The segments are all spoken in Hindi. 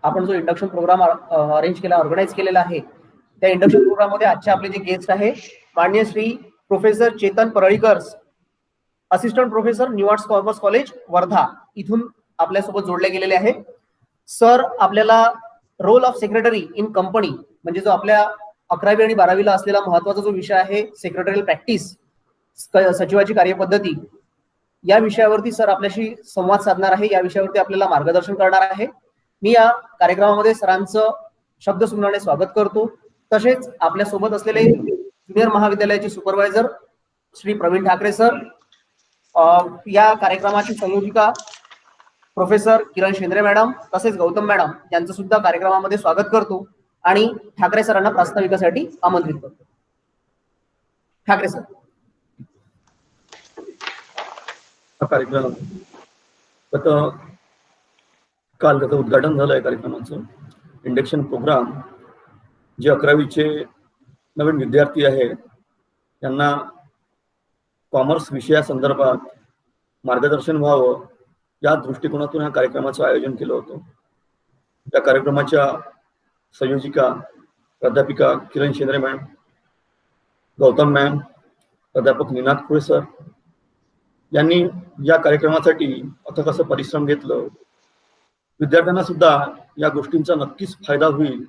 आपण जो इंडक्शन प्रोग्राम अरेंज केला, ऑर्गनाईज केलेला आहे, त्या इंडक्शन प्रोग्राम मध्ये आजचे आपले जे गेस्ट आहे माननीय Shri professor Chetan Paralikar, assistant professor new arts commerce college Wardha, इथून आपल्यासोबत जोडले गेलेले आहे. सर आपल्याला role of secretary in company म्हणजे जो आपल्या 11वी आणि 12वीला असलेला महत्वाचा जो विषय आहे सेक्रेटरियल प्रॅक्टिस, सचिवाची कार्यपद्धती, या विषयावरती सर आपल्याशी संवाद साधणार आहे. या विषयावरती आपल्याला मार्गदर्शन करणार आहे. मी या कार्यक्रमामध्ये सरांचं शब्दसुमनाने स्वागत करतो. तसेच आपल्यासोबत असलेले ज्युनियर महाविद्यालयाचे सुपरवायझर श्री प्रवीण ठाकरे सर, या कार्यक्रमाची संयोजिका प्रोफेसर किरण शेंद्रे मॅडम, तसेच गौतम मॅडम यांचं सुद्धा कार्यक्रमामध्ये स्वागत करतो आणि ठाकरे सरांना प्रास्ताविकासाठी आमंत्रित करतो. ठाकरे सर. कार्यक्रम काल त्याचं उद्घाटन झालं आहे कार्यक्रमाचं. इंडक्शन प्रोग्राम जे 11वीचे नवीन विद्यार्थी आहेत त्यांना कॉमर्स विषयासंदर्भात मार्गदर्शन व्हावं या दृष्टिकोनातून या कार्यक्रमाचं आयोजन केलं होतं. या कार्यक्रमाच्या संयोजिका प्राध्यापिका किरण शेंद्रे मॅम, गौतम मॅम, प्राध्यापक निनाद खुळे सर यांनी या कार्यक्रमासाठी अथक असं परिश्रम घेतलं. विद्यार्थ्यांना सुद्धा या गोष्टींचा नक्कीच फायदा होईल,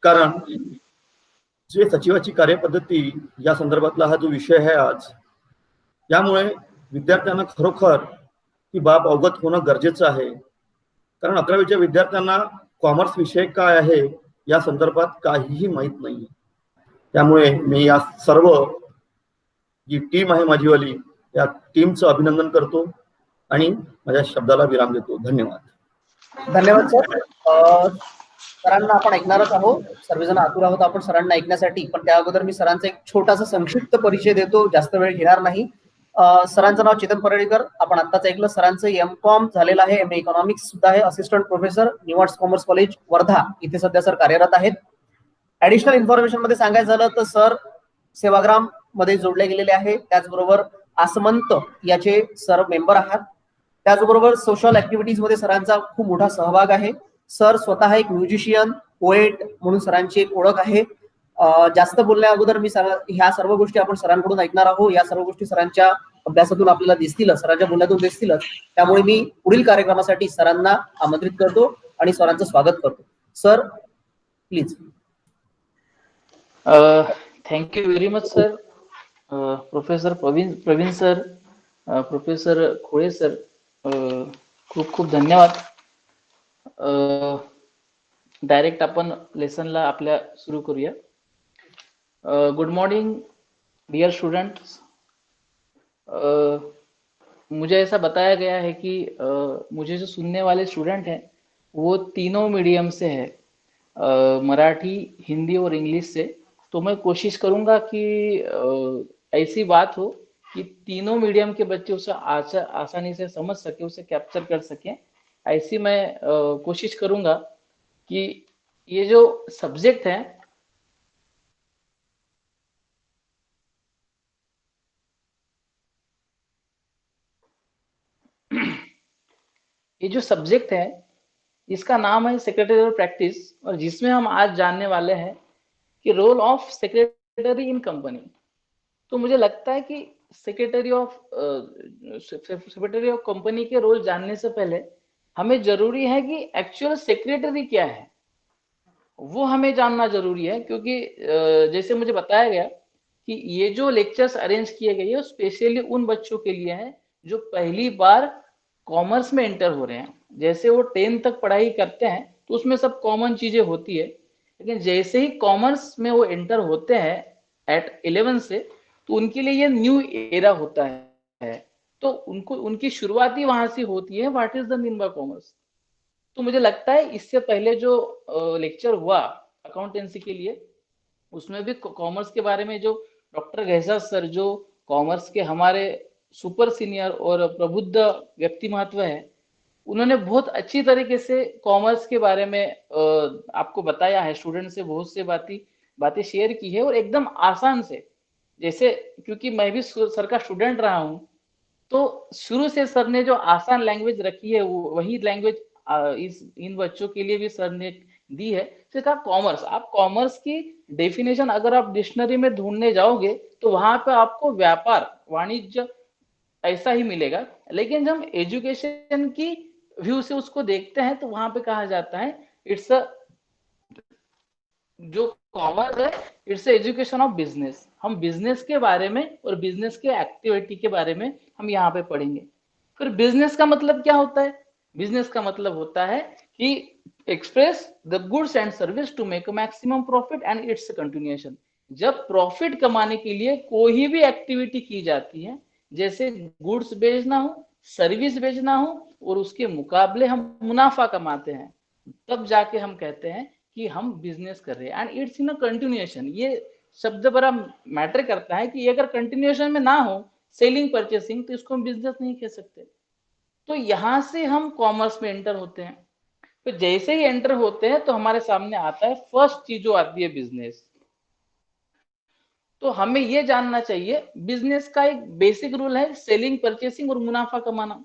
कारण जे सचिवाची कार्यपद्धती या संदर्भातला हा जो विषय आहे आज, यामुळे विद्यार्थ्यांना खरोखर ही बाब अवगत होणं गरजेचं आहे. कारण 11वीच्या विद्यार्थ्यांना कॉमर्स विषय काय आहे या संदर्भात काहीही माहीत नाही. त्यामुळे मी या सर्व जी टीम आहे माझीवाली, या टीमचं अभिनंदन करतो आणि माझ्या शब्दाला विराम देतो. धन्यवाद. धन्यवाद सर. सरांना आपण ऐकणारच आहोत, सर्वजण आतुर आहोत आपण सरांना ऐकण्यासाठी. पण त्या अगोदर मी सरांचा एक छोटासा संक्षिप्त परिचय देतो, जास्त वेळ घेणार नाही. सरांचं नाव चेतन परळीकर, आपण आत्ताच ऐकलं. सरांचं M.Com झालेलं आहे, MA इकॉनॉमिक्स सुद्धा आहे. Assistant professor new arts commerce college Wardha इथे सध्या सर कार्यरत आहेत. ऍडिशनल इन्फॉर्मेशन मध्ये सांगायचं झालं तर सर सेवाग्राम मध्ये जोडले गेलेले आहे, त्याचबरोबर आसमंत याचे सर मेंबर आहात. त्याचबरोबर सोशल ऍक्टिव्हिटीज मध्ये सरांचा खूप मोठा सहभाग आहे. सर स्वतः एक म्युझिशियन, पोएट म्हणून सरांची एक ओळख आहे. जास्त बोलण्या अगोदर मी ह्या सर्व गोष्टी आपण सरांकडून ऐकणार आहोत. या सर्व गोष्टी सरांच्या अभ्यासातून आपल्याला दिसतील, सरांच्या बोलण्यातून दिसतीलच. त्यामुळे मी पुढील कार्यक्रमासाठी सरांना आमंत्रित करतो आणि सरांचं स्वागत करतो. Sir please. Thank you very much sir. Professor Pravin sir, professor Khole sir, खूप खूप धन्यवाद. डायरेक्ट आपण लेसनला आपल्या सुरू करूया. Good morning dear students. मुझे ऐसा बताया गया है कि मुझे जो सुनने वाले स्टूडेंट हैं वो तीनों मीडियम से है, मराठी, हिंदी और इंग्लिश से. तो मैं कोशिश करूंगा कि ऐसी बात हो कि तीनों मीडियम के बच्चे उसे आसानी से समझ सके, उसे कैप्चर कर सकें. ऐसी मैं कोशिश करूंगा कि ये जो सब्जेक्ट है ये जो सब्जेक्ट है इसका नाम है सेक्रेटरियल प्रैक्टिस, और जिसमें हम आज जानने वाले हैं कि role of secretary in company. तो मुझे लगता है कि सेक्रेटरी ऑफ कंपनी के रोल जानने से पहले हमें जरूरी है कि एक्चुअल सेक्रेटरी क्या है वो हमें जानना जरूरी है. क्योंकि जैसे मुझे बताया गया कि ये जो लेक्चर्स अरेंज किए गए हैं स्पेशली उन बच्चों के लिए हैं जो पहली बार कॉमर्स में एंटर हो रहे हैं. जैसे वो 10th तक पढ़ाई करते हैं तो उसमें सब कॉमन चीजें होती है, लेकिन जैसे ही कॉमर्स में वो एंटर होते हैं एट 11 से, तो उनके लिए ये न्यू एरा होता है. तो उनको उनकी शुरुआती वहां से होती है, what is the mean by commerce. तो मुझे लगता है इससे पहले जो लेक्चर हुआ अकाउंटेंसी के लिए उसमें भी कॉमर्स के बारे में जो डॉक्टर गहसास सर, जो कॉमर्स के हमारे सुपर सीनियर और प्रबुद्ध व्यक्ति महत्व है, उन्होंने बहुत अच्छी तरीके से कॉमर्स के बारे में आपको बताया है. स्टूडेंट से बहुत से बातें शेयर की है और एकदम आसान से. जैसे क्योंकि मैं भी सर का स्टूडेंट रहा हूँ, तो शुरू से सर ने जो आसान लैंग्वेज रखी है वही लैंग्वेज इन बच्चों के लिए भी सर ने दी है। फिर कहा कॉमर्स, आप कॉमर्स की डेफिनेशन अगर आप डिक्शनरी में ढूंढने जाओगे तो वहां पे आपको व्यापार वाणिज्य ऐसा ही मिलेगा, लेकिन जब हम एजुकेशन की व्यू से उसको देखते हैं तो वहां पे कहा जाता है इट्स अ, जो कॉमर्स है इट्स एजुकेशन ऑफ बिजनेस। हम बिजनेस के बारे में और बिजनेस के एक्टिविटी के बारे में हम यहाँ पे पढ़ेंगे। फिर बिजनेस का मतलब क्या होता है? बिजनेस का मतलब होता है कि express the goods and service to make maximum profit and its continuation. जब प्रॉफिट कमाने के लिए कोई भी एक्टिविटी की जाती है, जैसे गुड्स बेचना हो, सर्विस बेचना हो, और उसके मुकाबले हम मुनाफा कमाते हैं, तब जाके हम कहते हैं कि हम बिजनेस कर रहे हैं and it's in a continuation. ये शब्द बड़ा मैटर करता है कि अगर कंटिन्यूएशन में ना हो सेलिंग परचेसिंग तो इसको हम बिजनेस नहीं कह सकते। तो यहां से हम कॉमर्स में एंटर होते हैं। तो जैसे ही एंटर होते हैं तो हमारे सामने आता है फर्स्ट चीज जो आती है बिजनेस। तो हमें यह जानना चाहिए बिजनेस का एक बेसिक रूल है सेलिंग परचेसिंग और मुनाफा कमाना।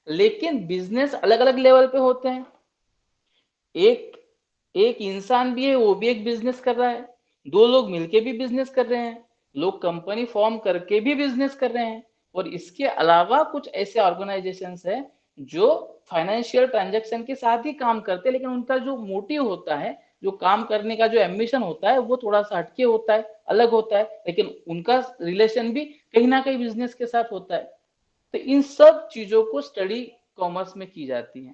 लेकिन बिजनेस अलग अलग लेवल पे होते हैं। एक एक इंसान भी है, वो भी एक बिजनेस कर रहा है, दो लोग मिलके भी बिजनेस कर रहे हैं, लोग कंपनी फॉर्म करके भी बिजनेस कर रहे हैं, और इसके अलावा कुछ ऐसे ऑर्गेनाइजेशंस हैं जो फाइनेंशियल ट्रांजैक्शन के साथ ही काम करते हैं, लेकिन उनका जो मोटिव होता है, जो काम करने का जो एम्बिशन होता है, वो थोड़ा सा हटके होता है, अलग होता है, लेकिन उनका रिलेशन भी कहीं ना कहीं बिजनेस के साथ होता है। तो इन सब चीजों को स्टडी कॉमर्स में की जाती है।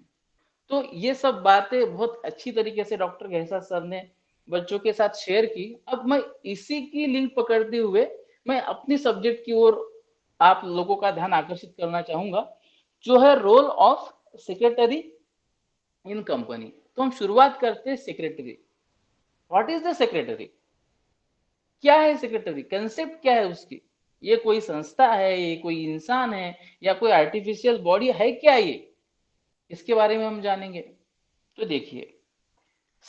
तो ये सब बातें बहुत अच्छी तरीके से डॉक्टर गहसा सर ने बच्चों के साथ शेयर की। अब मैं इसी की लिंक पकड़ते हुए मैं अपनी सब्जेक्ट की ओर आप लोगों का ध्यान आकर्षित करना चाहूंगा, जो है role of secretary in company. तो हम शुरुआत करते हैं secretary. What is the secretary? क्या है सेक्रेटरी? कंसेप्ट क्या है उसकी? ये कोई संस्था है, ये कोई इंसान है, या कोई आर्टिफिशियल बॉडी है? क्या ये, इसके बारे में हम जानेंगे। तो देखिए,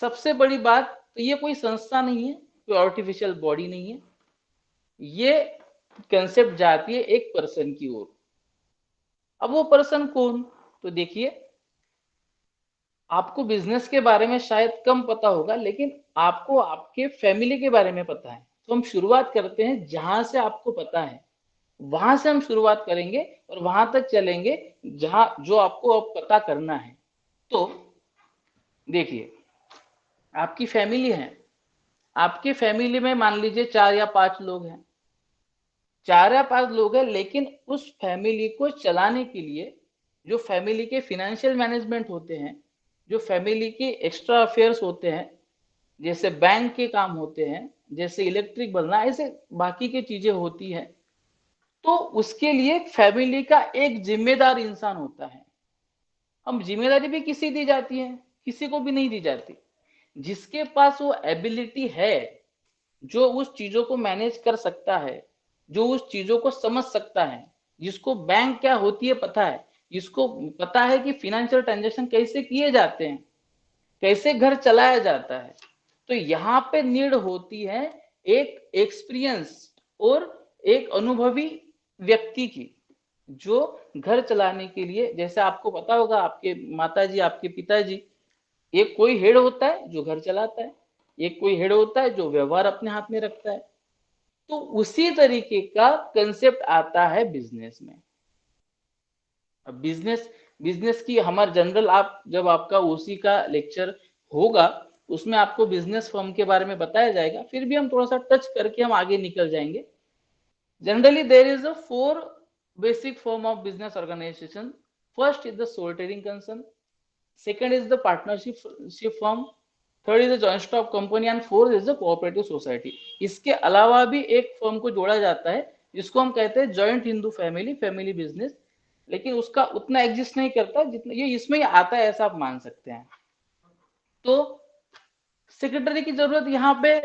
सबसे बड़ी बात तो ये कोई संस्था नहीं है, कोई आर्टिफिशियल बॉडी नहीं है। ये कंसेप्ट जाती है एक पर्सन की ओर। अब वो पर्सन कौन? तो देखिए, आपको बिजनेस के बारे में शायद कम पता होगा, लेकिन आपको आपके फैमिली के बारे में पता है। तो हम शुरुआत करते हैं जहां से आपको पता है, वहां से हम शुरुआत करेंगे और वहां तक चलेंगे जहां जो आपको अब पता करना है। तो देखिए, आपकी फैमिली है, आपकी फैमिली में मान लीजिए 4 या 5 लोग हैं, 4 या 5 लोग हैं, लेकिन उस फैमिली को चलाने के लिए जो फैमिली के फाइनेंशियल मैनेजमेंट होते हैं, जो फैमिली के एक्स्ट्रा अफेयर्स होते हैं, जैसे बैंक के काम होते हैं, जैसे इलेक्ट्रिक बनना, ऐसे बाकी की चीजें होती हैं, तो उसके लिए फैमिली का एक जिम्मेदार इंसान होता है। हम जिम्मेदारी भी किसी दी जाती है? किसी को भी नहीं दी जाती। जिसके पास वो एबिलिटी है, जो उस चीजों को मैनेज कर सकता है, जो उस चीजों को समझ सकता है, जिसको बैंक क्या होती है पता है, जिसको पता है कि फिनेंशियल ट्रांजैक्शन कैसे किए जाते हैं, कैसे घर चलाया जाता है, तो यहाँ पे नीड होती है एक एक्सपीरियंस और एक अनुभवी व्यक्ति की, जो घर चलाने के लिए, जैसे आपको पता होगा आपके माताजी, आपके पिताजी, एक कोई हेड होता है जो घर चलाता है, एक कोई हेड होता है जो व्यवहार अपने हाथ में रखता है। तो उसी तरीके का कंसेप्ट आता है बिजनेस में। अब बिजनेस बिजनेस की हमारे जनरल, आप जब आपका ओसी का लेक्चर होगा उसमें आपको बिजनेस फर्म के बारे में बताया जाएगा, फिर भी हम थोड़ा सा टच करके हम आगे निकल जाएंगे। Generally there is a 4 basic form of business organization. First is the sole trading concern, second is the partnership firm, third is the joint stock company, and fourth is the cooperative society. इसके अलावा भी एक फर्म को जोड़ा जाता है जिसको हम कहते हैं joint Hindu family family business, लेकिन उसका उतना एग्जिस्ट नहीं करता जितना ये इसमें ही आता है, ऐसा आप मान सकते हैं। तो सेक्रेटरी की जरूरत यहाँ पे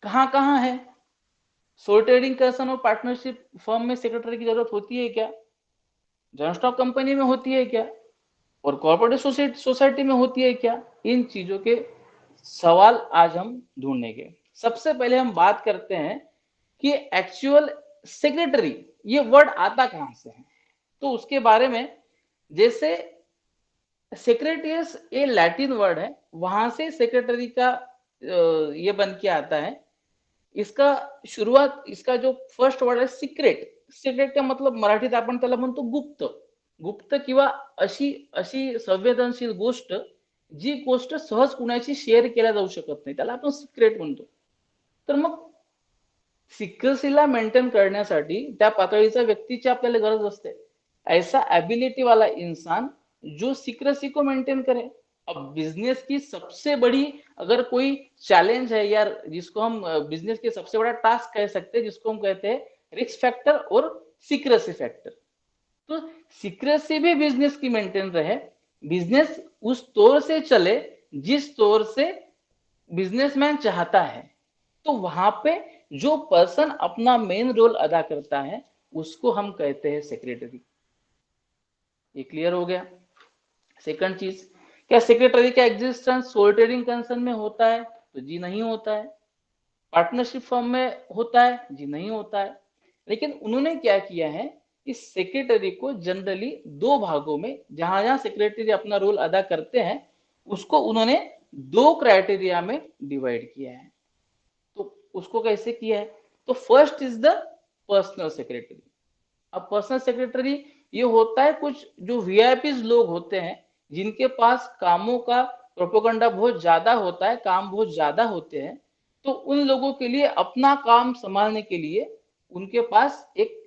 कहाँ कहाँ है? सोल ट्रेडिंग कंसर्न और पार्टनरशिप फर्म में सेक्रेटरी की जरूरत होती है क्या? जॉइंट स्टॉक कंपनी में होती है क्या? और कॉर्पोरेटिव सोसाइटी में होती है क्या? इन चीजों के सवाल आज हम ढूंढेंगे। सबसे पहले हम बात करते हैं कि एक्चुअल सेक्रेटरी ये वर्ड आता कहां से है। तो उसके बारे में, जैसे सेक्रेटेरियस ये लैटिन वर्ड है, वहां से सेक्रेटरी का ये बन के आता है। इसका शुरुआत, इसका जो फर्स्ट वर्ड आहे सिक्रेट, सिक्रेट का मतलब मराठीत आपण त्याला म्हणतो गुप्त, गुप्त किंवा अशी अशी संवेदनशील गोष्ट जी गोष्ट सहज कुणाची शेअर केल्या जाऊ शकत नाही, त्याला आपण सिक्रेट म्हणतो. तर मग सिक्रेसीला मेंटेन करण्यासाठी त्या पातळीचा व्यक्तीची आपल्याला गरज असते. ऐसा एबिलिटी वाला इंसान जो सिक्रेसी को मेंटेन करे. अब बिजनेस की सबसे बड़ी अगर कोई चैलेंज है यार, जिसको हम बिजनेस के सबसे बड़ा टास्क कह सकते हैं, जिसको हम कहते हैं रिस्क फैक्टर और सीक्रेसी फैक्टर. तो सीक्रेसी भी बिजनेस की मेंटेन रहे, बिजनेस उस तौर से चले जिस तौर से बिजनेसमैन चाहता है. तो वहां पे जो पर्सन अपना मेन रोल अदा करता है उसको हम कहते हैं सेक्रेटरी. ये क्लियर हो गया. सेकंड चीज, क्या सेक्रेटरी का एग्जिस्टेंस सोल ट्रेडिंग कंसर्न में होता है? तो जी नहीं होता है. पार्टनरशिप फर्म में होता है? जी नहीं होता है. लेकिन उन्होंने क्या किया है, इस सेक्रेटरी को जनरली दो भागों में, जहां जहां सेक्रेटरी अपना रोल अदा करते हैं उसको उन्होंने दो क्राइटेरिया में डिवाइड किया है. तो उसको कैसे किया है? तो first is the personal secretary. अब पर्सनल सेक्रेटरी ये होता है कुछ जो वीआईपीज लोग होते हैं जिनके पास कामों का प्रोपोगंडा बहुत ज्यादा होता है, काम बहुत ज्यादा होते हैं. तो उन लोगों के लिए अपना काम संभालने के लिए उनके पास एक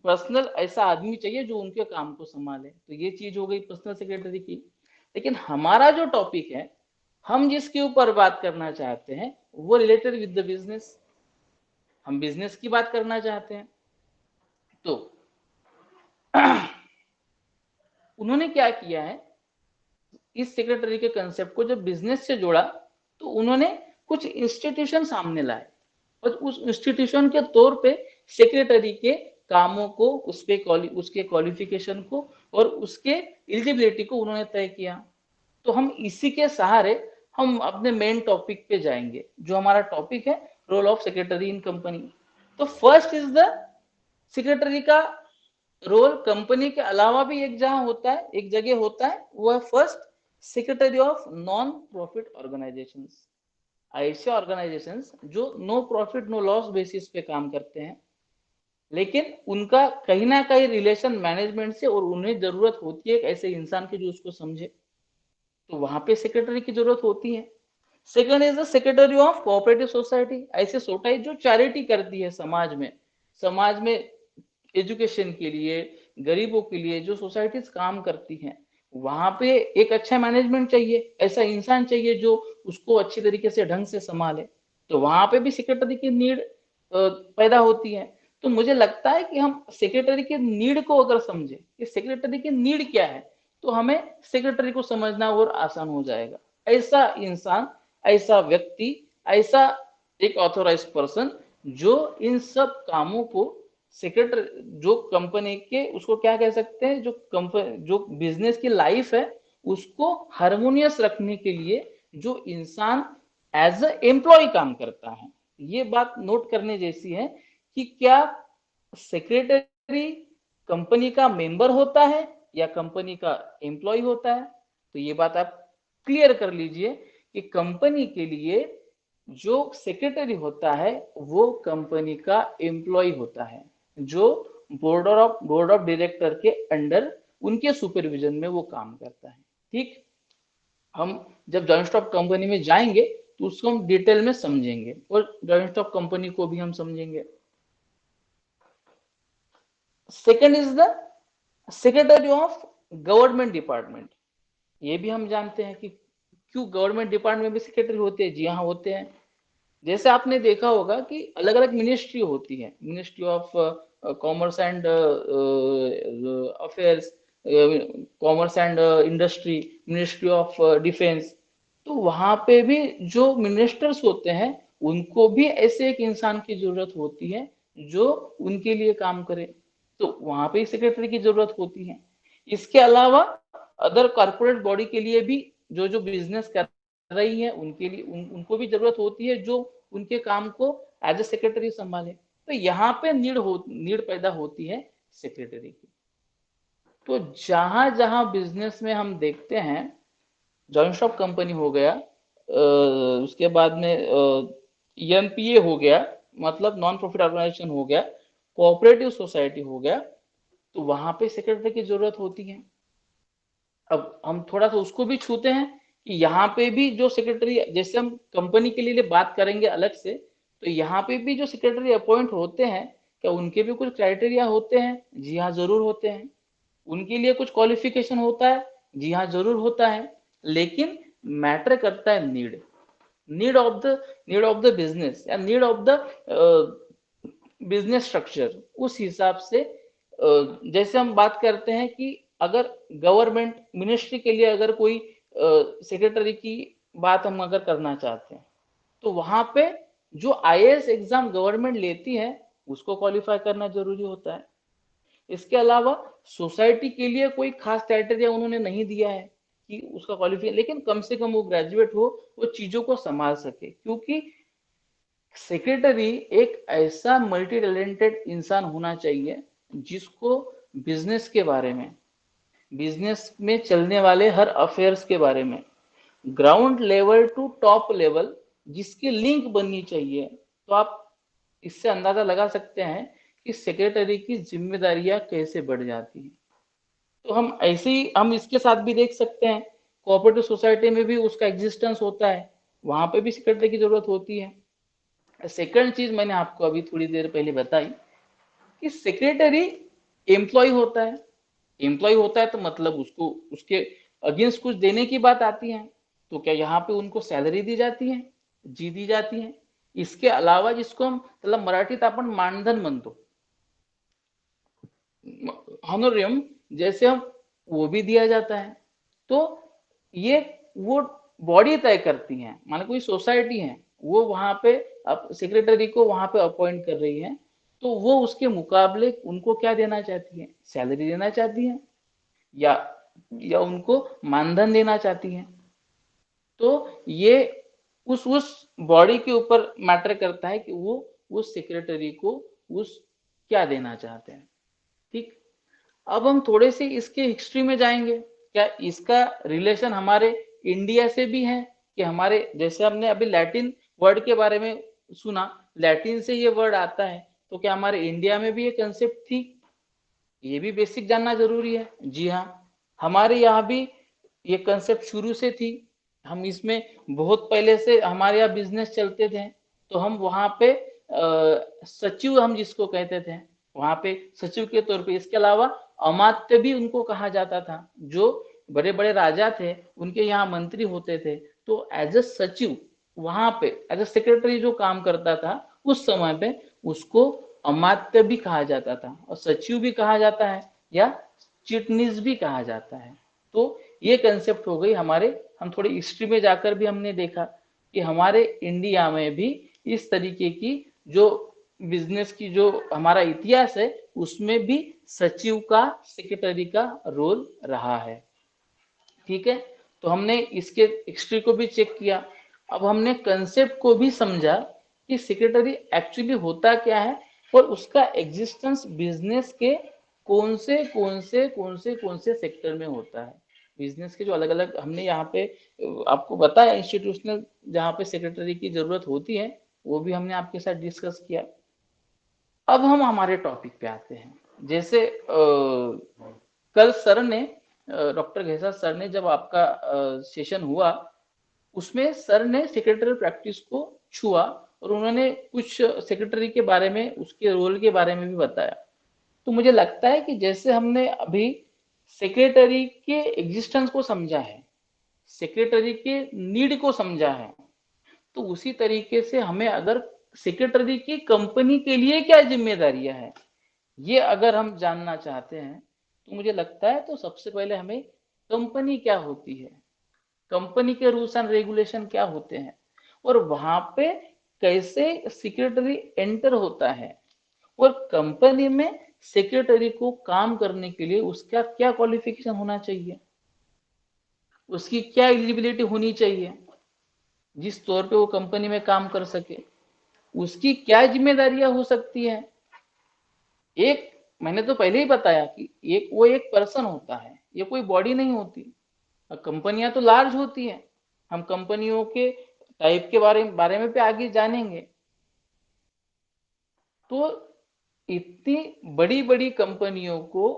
पर्सनल ऐसा आदमी चाहिए जो उनके काम को संभाले. तो ये चीज हो गई पर्सनल सेक्रेटरी की. लेकिन हमारा जो टॉपिक है, हम जिसके ऊपर बात करना चाहते हैं वो रिलेटेड विद द बिजनेस. हम बिजनेस की बात करना चाहते हैं. तो उन्होंने क्या किया है, इस सेक्रेटरी के कंसेप्ट को जब बिजनेस से जोड़ा तो उन्होंने कुछ इंस्टीट्यूशन सामने लाए और उस इंस्टीट्यूशन के तौर पे सेक्रेटरी के कामों को, उसके क्वालिफिकेशन को और उसके एलिजिबिलिटी को उन्होंने तय किया. तो हम इसी के सहारे हम अपने मेन टॉपिक पे जाएंगे, जो हमारा टॉपिक है role of secretary in company. तो फर्स्ट इज द सेक्रेटरी का रोल कंपनी के अलावा भी एक जहां होता है, एक जगह होता है, वो है first secretary of non profit organisations. ऐसे ऑर्गेनाइजेशंस जो no profit no loss basis पे काम करते हैं, लेकिन उनका कहीं ना कहीं रिलेशन मैनेजमेंट से, और उन्हें जरूरत होती है एक ऐसे इंसान की जो उसको समझे. तो वहां पे सेक्रेटरी की जरूरत होती है. Second is the secretary of cooperative society. ऐसे सोसाइटी जो चैरिटी करती है समाज में, समाज में एजुकेशन के लिए, गरीबों के लिए जो सोसाइटीज काम करती हैं, वहां पे एक अच्छा मैनेजमेंट चाहिए, ऐसा इंसान चाहिए जो उसको अच्छी तरीके से ढंग से संभाले. तो वहां पे भी सेक्रेटरी की नीड पैदा होती है. तो मुझे लगता है कि हम सेक्रेटरी के नीड को अगर समझे कि सेक्रेटरी की नीड क्या है, तो हमें सेक्रेटरी को समझना और आसान हो जाएगा. ऐसा इंसान, ऐसा व्यक्ति, ऐसा एक ऑथोराइज पर्सन जो इन सब कामों को सेक्रेटरी, जो कंपनी के, उसको क्या कह सकते हैं, जो बिजनेस की लाइफ है उसको हारमोनियस रखने के लिए जो इंसान एज अ एम्प्लॉय काम करता है. ये बात नोट करने जैसी है कि क्या सेक्रेटरी कंपनी का मेंबर होता है या कंपनी का एम्प्लॉय होता है. तो ये बात आप क्लियर कर लीजिए कि कंपनी के लिए जो सेक्रेटरी होता है वो कंपनी का एम्प्लॉय होता है, जो बोर्ड ऑफ डायरेक्टर के अंडर उनके सुपरविजन में वो काम करता है. ठीक, हम जब जॉइंट स्टॉक कंपनी में जाएंगे तो उसको हम डिटेल में समझेंगे और जॉइंट स्टॉक कंपनी को भी हम समझेंगे. Second is the secretary of government department. ये भी हम जानते हैं कि क्यों गवर्नमेंट डिपार्टमेंट में भी सेक्रेटरी होते हैं. जी हाँ, होते हैं. जैसे आपने देखा होगा कि अलग अलग मिनिस्ट्री होती है, ministry of commerce and affairs, commerce and industry, ministry of defence. तो वहां पे भी जो मिनिस्टर्स होते हैं उनको भी ऐसे एक इंसान की जरूरत होती है जो उनके लिए काम करे. तो वहां पे सेक्रेटरी की जरूरत होती है. इसके अलावा अदर कॉर्पोरेट बॉडी के लिए भी जो बिजनेस कर रही है उनके लिए उनको भी जरूरत होती है जो उनके काम को एज ए सेक्रेटरी संभाले. तो यहाँ पे नीड पैदा होती है सेक्रेटरी की. तो जहां जहां बिजनेस में हम देखते हैं, जॉइंट स्टॉक कंपनी हो गया, उसके बाद में एनपीए हो गया, मतलब नॉन प्रॉफिट ऑर्गेनाइजेशन हो गया, कोऑपरेटिव सोसाइटी हो गया, तो वहां पे सेक्रेटरी की जरूरत होती है। अब हम थोड़ा सा उसको भी छूते हैं कि यहाँ पे भी जो सेक्रेटरी, जैसे हम कंपनी के लिए बात करेंगे अलग से, तो यहाँ पे भी जो सेक्रेटरी अपॉइंट होते हैं, क्या उनके भी कुछ क्राइटेरिया होते हैं? जी हाँ, जरूर होते हैं। उनके लिए कुछ क्वालिफिकेशन होता है? जी हाँ, जरूर होता है। लेकिन मैटर करता है need, need of the business या need of the business structure. उस हिसाब से जैसे हम बात करते हैं कि अगर गवर्नमेंट मिनिस्ट्री के लिए अगर कोई सेक्रेटरी की बात हम अगर करना चाहते हैं, तो वहां पे जो आईएएस एग्जाम गवर्नमेंट लेती है उसको क्वालिफाई करना जरूरी होता है। इसके अलावा सोसाइटी के लिए कोई खास क्राइटेरिया उन्होंने नहीं दिया है कि उसका क्वालिफिकेशन, लेकिन कम से कम वो ग्रेजुएट हो, वो चीजों को संभाल सके। क्योंकि सेक्रेटरी एक ऐसा मल्टी टैलेंटेड इंसान होना चाहिए जिसको बिजनेस के बारे में, बिजनेस में चलने वाले हर अफेयर्स के बारे में, ground level to top level जिसकी लिंक बननी चाहिए। तो आप इससे अंदाजा लगा सकते हैं कि सेक्रेटरी की जिम्मेदारियां कैसे बढ़ जाती हैं। तो हम ऐसे ही हम इसके साथ भी देख सकते हैं, कोऑपरेटिव सोसाइटी में भी उसका एग्जिस्टेंस होता है, वहां पे भी सेक्रेटरी की जरूरत होती है। सेकंड चीज मैंने आपको अभी थोड़ी देर पहले बताई कि सेक्रेटरी एम्प्लॉय होता है। एम्प्लॉय होता है तो मतलब उसको उसके अगेंस्ट कुछ देने की बात आती है, तो क्या यहाँ पे उनको सैलरी दी जाती है? जी दी जाती है। इसके अलावा जिसको हम मतलब मराठीत आपण मानधन म्हणतो, हॉनोरियम जैसे हम, वो भी दिया जाता है। तो ये वो बॉडी तय करती है, माने कोई सोसाइटी है वो वहां पे सेक्रेटरी को वहां पे अपॉइंट कर रही है, तो वो उसके मुकाबले उनको क्या देना चाहती है? सैलरी देना चाहती है या उनको मानधन देना चाहती है। तो ये उस बॉडी के ऊपर मैटर करता है कि वो उस सेक्रेटरी को उस क्या देना चाहते हैं। ठीक, अब हम थोड़े से इसके हिस्ट्री में जाएंगे। क्या इसका रिलेशन हमारे इंडिया से भी है कि हमारे, जैसे हमने अभी लैटिन वर्ड के बारे में सुना, लैटिन से ये वर्ड आता है, तो क्या हमारे इंडिया में भी ये कंसेप्ट थी? ये भी बेसिक जानना जरूरी है। जी हाँ, हमारे यहाँ भी ये कंसेप्ट शुरू से थी। हम इसमें बहुत पहले से हमारे यहाँ बिजनेस चलते थे, तो हम वहाँ पे सचिव हम जिसको कहते थे, वहाँ पे सचिव के तौर पे, इसके अलावा अमात्य भी उनको कहा जाता था। जो बड़े बड़े राजा थे उनके यहाँ मंत्री होते थे, तो एज अ सचिव वहां पे एज अ सेक्रेटरी जो काम करता था उस समय पे उसको अमात्य भी कहा जाता था और सचिव भी कहा जाता है या चिटनीस भी कहा जाता है। तो ये कंसेप्ट हो गई हमारे, हम थोड़ी हिस्ट्री में जाकर भी हमने देखा कि हमारे इंडिया में भी इस तरीके की जो बिजनेस की जो हमारा इतिहास है उसमें भी सचिव का, सेक्रेटरी का रोल रहा है। ठीक है, तो हमने इसके हिस्ट्री को भी चेक किया। अब हमने कंसेप्ट को भी समझा कि सेक्रेटरी एक्चुअली होता क्या है और उसका एग्जिस्टेंस बिजनेस के कौन से सेक्टर में होता है। बिजनेस के जो अलग अलग हमने यहाँ पे आपको बताया इंस्टीट्यूशनल जहाँ पे सेक्रेटरी की जरूरत होती है, वो भी हमने आपके साथ डिस्कस किया। अब हम हमारे टॉपिक पे आते हैं। जैसे कल सर ने, डॉक्टर घेसा सर ने जब आपका सेशन हुआ उसमें सर ने सेक्रेटरी प्रैक्टिस को छुआ और उन्होंने कुछ सेक्रेटरी के बारे में, उसके रोल के बारे में भी बताया। तो मुझे लगता है कि जैसे हमने अभी सेक्रेटरी के एग्जिस्टेंस को समझा है, सेक्रेटरी के नीड को समझा है, तो उसी तरीके से हमें अगर सेक्रेटरी की कंपनी के लिए क्या जिम्मेदारियां है ये अगर हम जानना चाहते हैं, तो मुझे लगता है तो सबसे पहले हमें कंपनी क्या होती है, कंपनी के रूल्स एंड रेगुलेशन क्या होते हैं और वहां पे कैसे सेक्रेटरी एंटर होता है और कंपनी में सेक्रेटरी को काम करने के लिए उसका क्या क्वालिफिकेशन होना चाहिए, उसकी क्या एलिजिबिलिटी होनी चाहिए जिस तौर पे वो कंपनी में काम कर सके, उसकी क्या जिम्मेदारियां हो सकती है। एक मैंने तो पहले ही बताया कि वो एक पर्सन होता है, ये कोई बॉडी नहीं होती। कंपनियां तो लार्ज होती हैं, हम कंपनियों के टाइप के बारे में पे आगे जानेंगे। तो इतनी बड़ी बड़ी कंपनियों को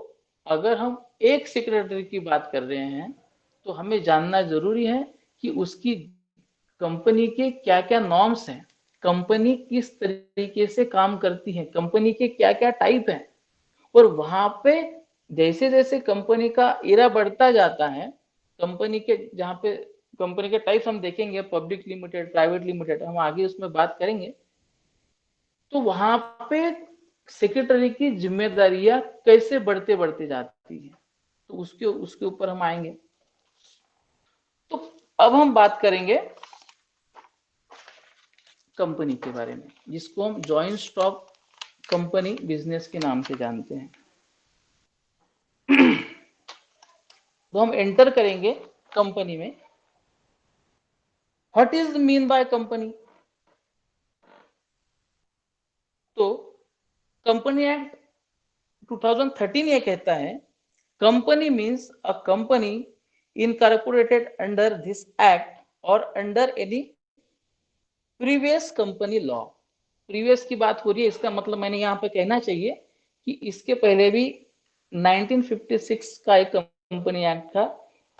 अगर हम एक सेक्रेटरी की बात कर रहे हैं तो हमें जानना जरूरी है कि उसकी कंपनी के क्या क्या नॉर्म्स हैं, कंपनी किस तरीके से काम करती है, कंपनी के क्या क्या टाइप हैं। और वहां पे जैसे जैसे कंपनी का एरा बढ़ता जाता है, कंपनी के जहाँ पे कंपनी के टाइप्स हम देखेंगे, पब्लिक लिमिटेड, प्राइवेट लिमिटेड, हम आगे उसमें बात करेंगे। तो वहां पे सेक्रेटरी की जिम्मेदारियां कैसे बढ़ते बढ़ते जाती है, तो उसके उसके ऊपर हम आएंगे। तो अब हम बात करेंगे कंपनी के बारे में, जिसको हम जॉइंट स्टॉक कंपनी बिजनेस के नाम से जानते हैं। तो हम एंटर करेंगे कंपनी में। What is mean by company? तो कंपनी एक्ट 2013 ये कहता है, company means a company incorporated under this act और under any previous company law. Previous की बात हो रही है, इसका मतलब मैंने यहाँ पे कहना चाहिए कि इसके पहले भी 1956 का एक कंपनी एक्ट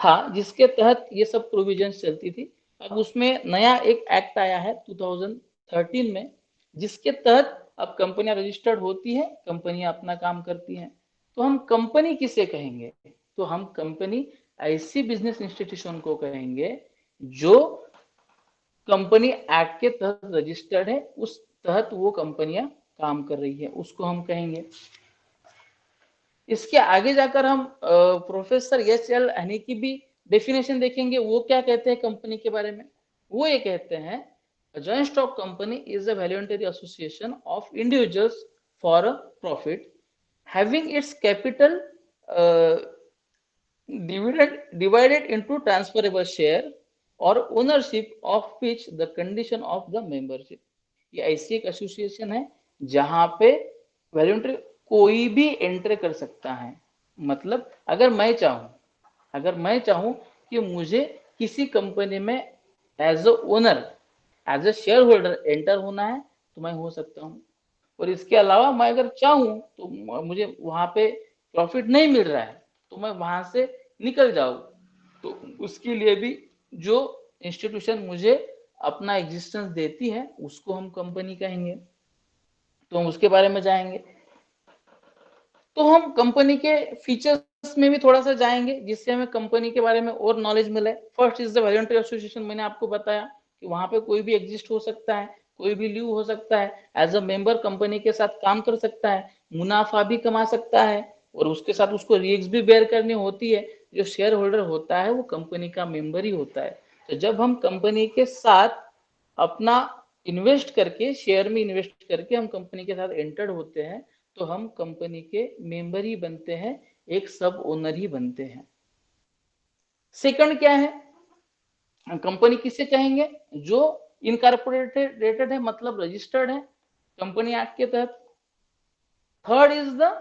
था जिसके तहत ये सब प्रोविजंस चलती थी। अब उसमें नया एक एक्ट आया है 2013 में, जिसके तहत अब कंपनियां रजिस्टर्ड होती है, कंपनियां अपना काम करती हैं। तो हम कंपनी किसे कहेंगे? तो हम कंपनी ऐसी बिजनेस इंस्टीट्यूशन को कहेंगे जो कंपनी एक्ट के तहत रजिस्टर्ड है, उस तहत वो कंपनियां काम कर रही है, उसको हम कहेंगे। इसके आगे जाकर हम प्रोफेसर एच.एल. हनी की भी डेफिनेशन देखेंगे। वो क्या कहते हैं कंपनी के बारे में? वो ये कहते हैं, joint stock company is a voluntary association of individuals for a profit having its capital divided into transferable share और ownership of which the condition of the membership. ये ऐसी एक एसोसिएशन है जहां पे वॉलंटरी कोई भी एंटर कर सकता है। मतलब अगर मैं चाहूं कि मुझे किसी कंपनी में as a owner, as a shareholder enter होना है, तो मैं हो सकता हूँ। और इसके अलावा मैं अगर चाहूं तो मुझे वहां पे प्रॉफिट नहीं मिल रहा है तो मैं वहां से निकल जाऊं, तो उसके लिए भी जो इंस्टीट्यूशन मुझे अपना एग्जिस्टेंस देती है उसको हम कंपनी कहेंगे। तो हम उसके बारे में जाएंगे। तो हम कंपनी के फीचर्स में भी थोड़ा सा जाएंगे जिससे हमें कंपनी के बारे में और नॉलेज मिले। First is the voluntary association. मैंने आपको बताया कि वहां पे कोई भी एग्जिस्ट हो सकता है, कोई भी लीव हो सकता है, एज अ मेंबर कंपनी के साथ काम कर सकता है, मुनाफा भी कमा सकता है और उसके साथ उसको रिस्क भी बेयर करनी होती है। जो शेयर होल्डर होता है वो कंपनी का मेंबर ही होता है। तो जब हम कंपनी के साथ अपना इन्वेस्ट करके, शेयर में इन्वेस्ट करके हम कंपनी के साथ एंटर्ड होते हैं, तो हम कंपनी के मेंबर ही बनते हैं, एक सब ओनर ही बनते हैं। सेकंड क्या है? कंपनी किसे कहेंगे? जो इनकॉर्पोरेटेड है, मतलब रजिस्टर्ड है कंपनी एक्ट के तहत। Third is the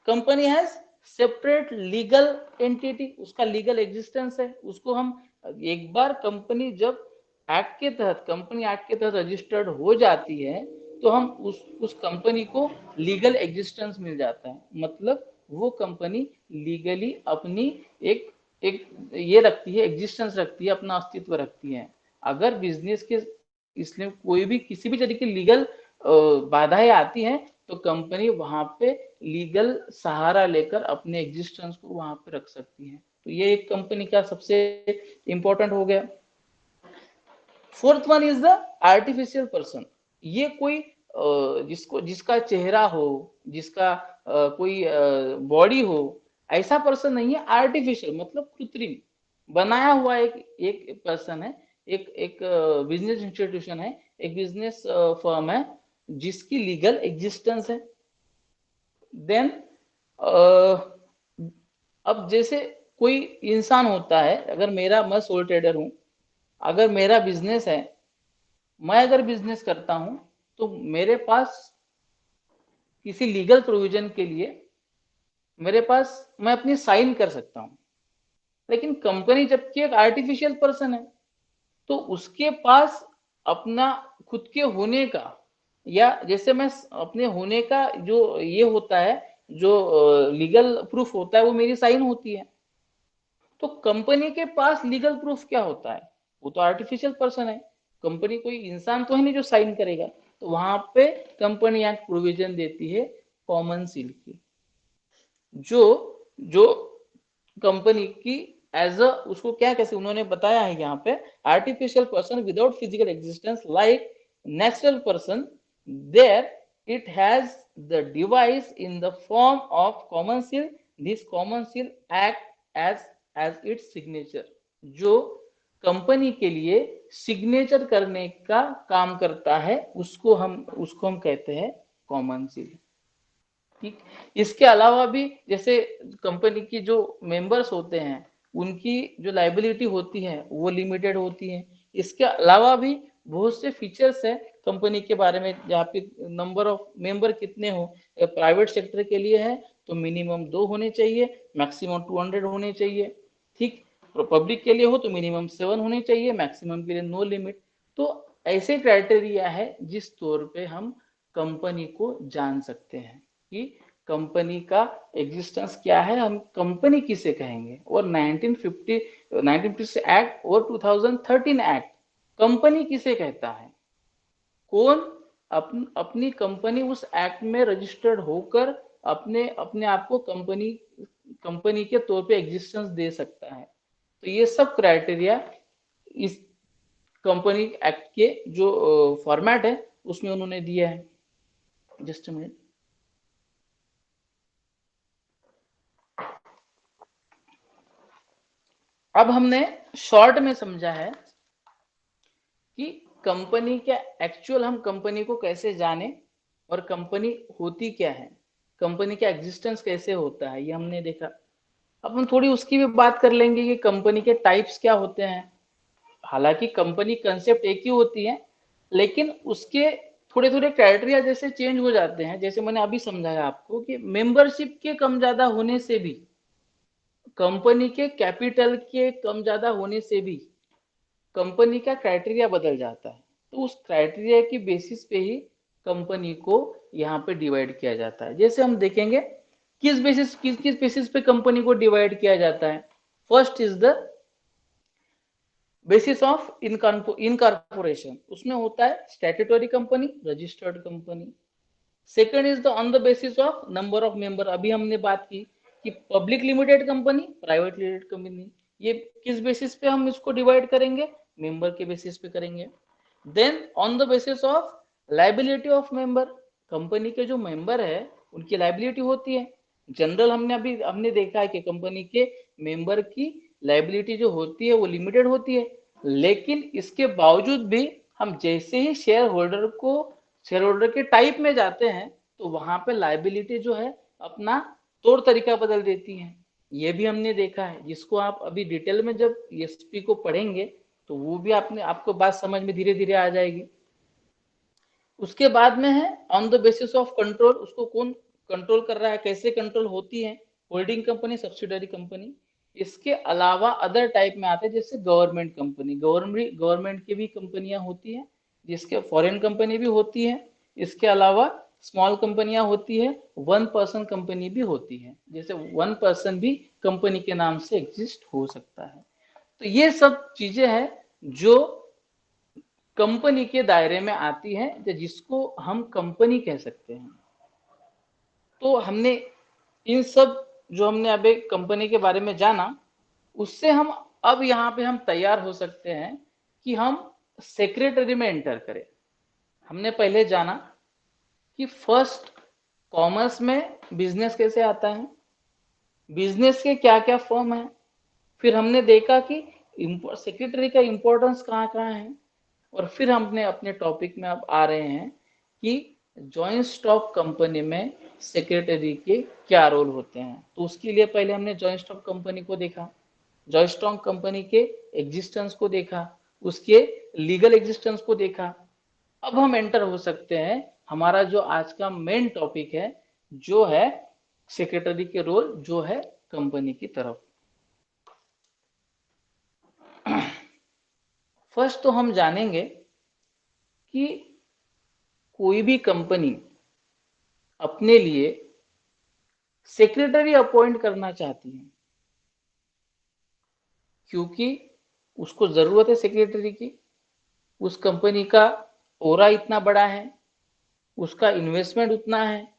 company has separate legal entity, उसका लीगल एग्जिस्टेंस है। उसको हम एक बार कंपनी जब एक्ट के तहत, कंपनी एक्ट के तहत रजिस्टर्ड हो जाती है तो हम उस कंपनी को लीगल एग्जिस्टेंस मिल जाता है। मतलब वो कंपनी लीगली अपनी एक एक ये रखती है, एग्जिस्टेंस रखती है, अपना अस्तित्व रखती है। अगर बिजनेस के इसलिए कोई भी किसी भी तरीके की लीगल बाधाएं आती हैं तो कंपनी वहां पे लीगल सहारा लेकर अपने एग्जिस्टेंस को वहां पे रख सकती है। तो ये एक कंपनी का सबसे इंपॉर्टेंट हो गया। Fourth one is the artificial person. ये कोई जिसका चेहरा हो, जिसका कोई बॉडी हो, ऐसा पर्सन नहीं है। आर्टिफिशियल मतलब कृत्रिम बनाया हुआ एक पर्सन है, एक बिजनेस इंस्टीट्यूशन है, एक बिजनेस फर्म है जिसकी लीगल एग्जिस्टेंस है। देन अब जैसे कोई इंसान होता है, अगर मैं सोल ट्रेडर हूं, अगर मेरा बिजनेस है, मैं अगर बिजनेस करता हूं तो मेरे पास किसी लीगल प्रोविजन के लिए मेरे पास, मैं अपनी साइन कर सकता हूँ। लेकिन कंपनी जबकि एक आर्टिफिशियल पर्सन है, तो उसके पास अपना खुद के होने का, या जैसे मैं अपने होने का जो ये होता है, जो लीगल प्रूफ होता है, वो मेरी साइन होती है। तो कंपनी के पास लीगल प्रूफ क्या होता है? वो तो आर्टिफिशियल पर्सन है, कंपनी कोई इंसान तो है नहीं जो साइन करेगा। तो वहां पे कंपनी एक्ट प्रोविजन देती है कॉमन सील की, जो जो कंपनी की एज अ, उसको क्या कैसे उन्होंने बताया है यहाँ पे, artificial person without physical existence like natural person, there it has the device in the form of common seal, this common seal act as its signature. जो कंपनी के लिए सिग्नेचर करने का काम करता है, उसको हम कहते हैं कॉमन सील। ठीक। इसके अलावा भी जैसे कंपनी की जो मेंबर्स होते हैं, उनकी जो लाइबिलिटी होती है वो लिमिटेड होती है। इसके अलावा भी बहुत से फीचर्स है कंपनी के बारे में, जहाँ पे नंबर ऑफ मेंबर कितने हो। प्राइवेट सेक्टर के लिए है तो मिनिमम 2 होने चाहिए, मैक्सिमम 200 होने चाहिए। ठीक। पब्लिक के लिए हो तो मिनिमम 7 होने चाहिए, मैक्सिमम के लिए नो लिमिट। तो ऐसे क्राइटेरिया है जिस तौर पे हम कंपनी को जान सकते हैं कि कंपनी का एग्जिस्टेंस क्या है, हम कंपनी किसे कहेंगे। और 1950 एक्ट और 2013 एक्ट कंपनी किसे कहता है, कौन अपनी कंपनी उस एक्ट में रजिस्टर्ड होकर अपने अपने आप को कंपनी के तौर पे एग्जिस्टेंस दे सकता है। तो ये सब क्राइटेरिया इस कंपनी एक्ट के जो फॉर्मेट है उसमें उन्होंने दिया है। Just a minute. अब हमने शॉर्ट में समझा है कि कंपनी क्या एक्चुअल, हम कंपनी को कैसे जाने और कंपनी होती क्या है, कंपनी का एग्जिस्टेंस कैसे होता है, ये हमने देखा। अब हम थोड़ी उसकी भी बात कर लेंगे कि कंपनी के टाइप्स क्या होते हैं। हालांकि कंपनी कंसेप्ट एक ही होती है, लेकिन उसके थोड़े थोड़े क्राइटेरिया जैसे चेंज हो जाते हैं। जैसे मैंने अभी समझाया आपको कि मेंबरशिप के कम ज्यादा होने से भी, कंपनी के कैपिटल के कम ज्यादा होने से भी कंपनी का क्राइटेरिया बदल जाता है। तो उस क्राइटेरिया की बेसिस पे ही कंपनी को यहाँ पे डिवाइड किया जाता है। जैसे हम देखेंगे किस बेसिस पे कंपनी को डिवाइड किया जाता है। First is the basis of incorporation, उसमें होता है statutory company, registered company. Second is the on the basis of number of member, अभी हमने बात की कि public limited company, private limited company, ये किस बेसिस पे हम इसको डिवाइड करेंगे, मेंबर के बेसिस पे करेंगे। Then on the basis of liability of member, company के जो मेंबर है उनकी लाइबिलिटी होती है। जनरल हमने देखा है कि कंपनी के मेंबर की लाइबिलिटी जो होती है वो लिमिटेड होती है। लेकिन इसके बावजूद भी हम जैसे ही शेयर होल्डर के टाइप में जाते हैं तो वहां पे लाइबिलिटी जो है अपना तौर तरीका बदल देती है। ये भी हमने देखा है, जिसको आप अभी डिटेल में जब ईएसपी को पढ़ेंगे तो वो भी आपको बात समझ में धीरे धीरे आ जाएगी। उसके बाद में है on the basis of control, उसको कौन कंट्रोल कर रहा है, कैसे कंट्रोल होती है, होल्डिंग कंपनी, सब्सिडरी कंपनी। इसके अलावा अदर टाइप में आते हैं जैसे गवर्नमेंट कंपनी, गवर्नमेंट की भी कंपनियां होती है, जिसके फॉरेन कंपनी भी होती है। इसके अलावा स्मॉल कंपनियां होती है, 1 पर्सन कंपनी भी होती है, जैसे 1 पर्सन भी कंपनी के नाम से एग्जिस्ट हो सकता है। तो ये सब चीजें हैं जो कंपनी के दायरे में आती है, जिसको हम कंपनी कह सकते हैं। तो हमने इन सब जो हमने अभी कंपनी के बारे में जाना, उससे हम अब यहाँ पे हम तैयार हो सकते हैं कि हम सेक्रेटरी में एंटर करें। हमने पहले जाना कि फर्स्ट कॉमर्स में बिजनेस कैसे आता है, बिजनेस के क्या क्या फॉर्म है। फिर हमने देखा कि सेक्रेटरी का इंपॉर्टेंस कहाँ कहाँ है। और फिर हमने अपने टॉपिक में अब आ रहे हैं कि जॉइंट स्टॉक कंपनी में सेक्रेटरी के क्या रोल होते हैं। तो उसके लिए पहले हमने जॉइंट स्टॉक कंपनी को देखा, जॉइंट स्टॉक कंपनी के एग्जिस्टेंस को देखा, उसके लीगल एग्जिस्टेंस को देखा। अब हम एंटर हो सकते हैं हमारा जो आज का मेन टॉपिक है, जो है सेक्रेटरी के रोल जो है कंपनी की तरफ। फर्स्ट तो हम जानेंगे कि कोई भी कंपनी अपने लिए सेक्रेटरी अपॉइंट करना चाहती है, क्योंकि उसको जरूरत है सेक्रेटरी की। उस कंपनी का ओरा इतना बड़ा है, उसका इन्वेस्टमेंट उतना है,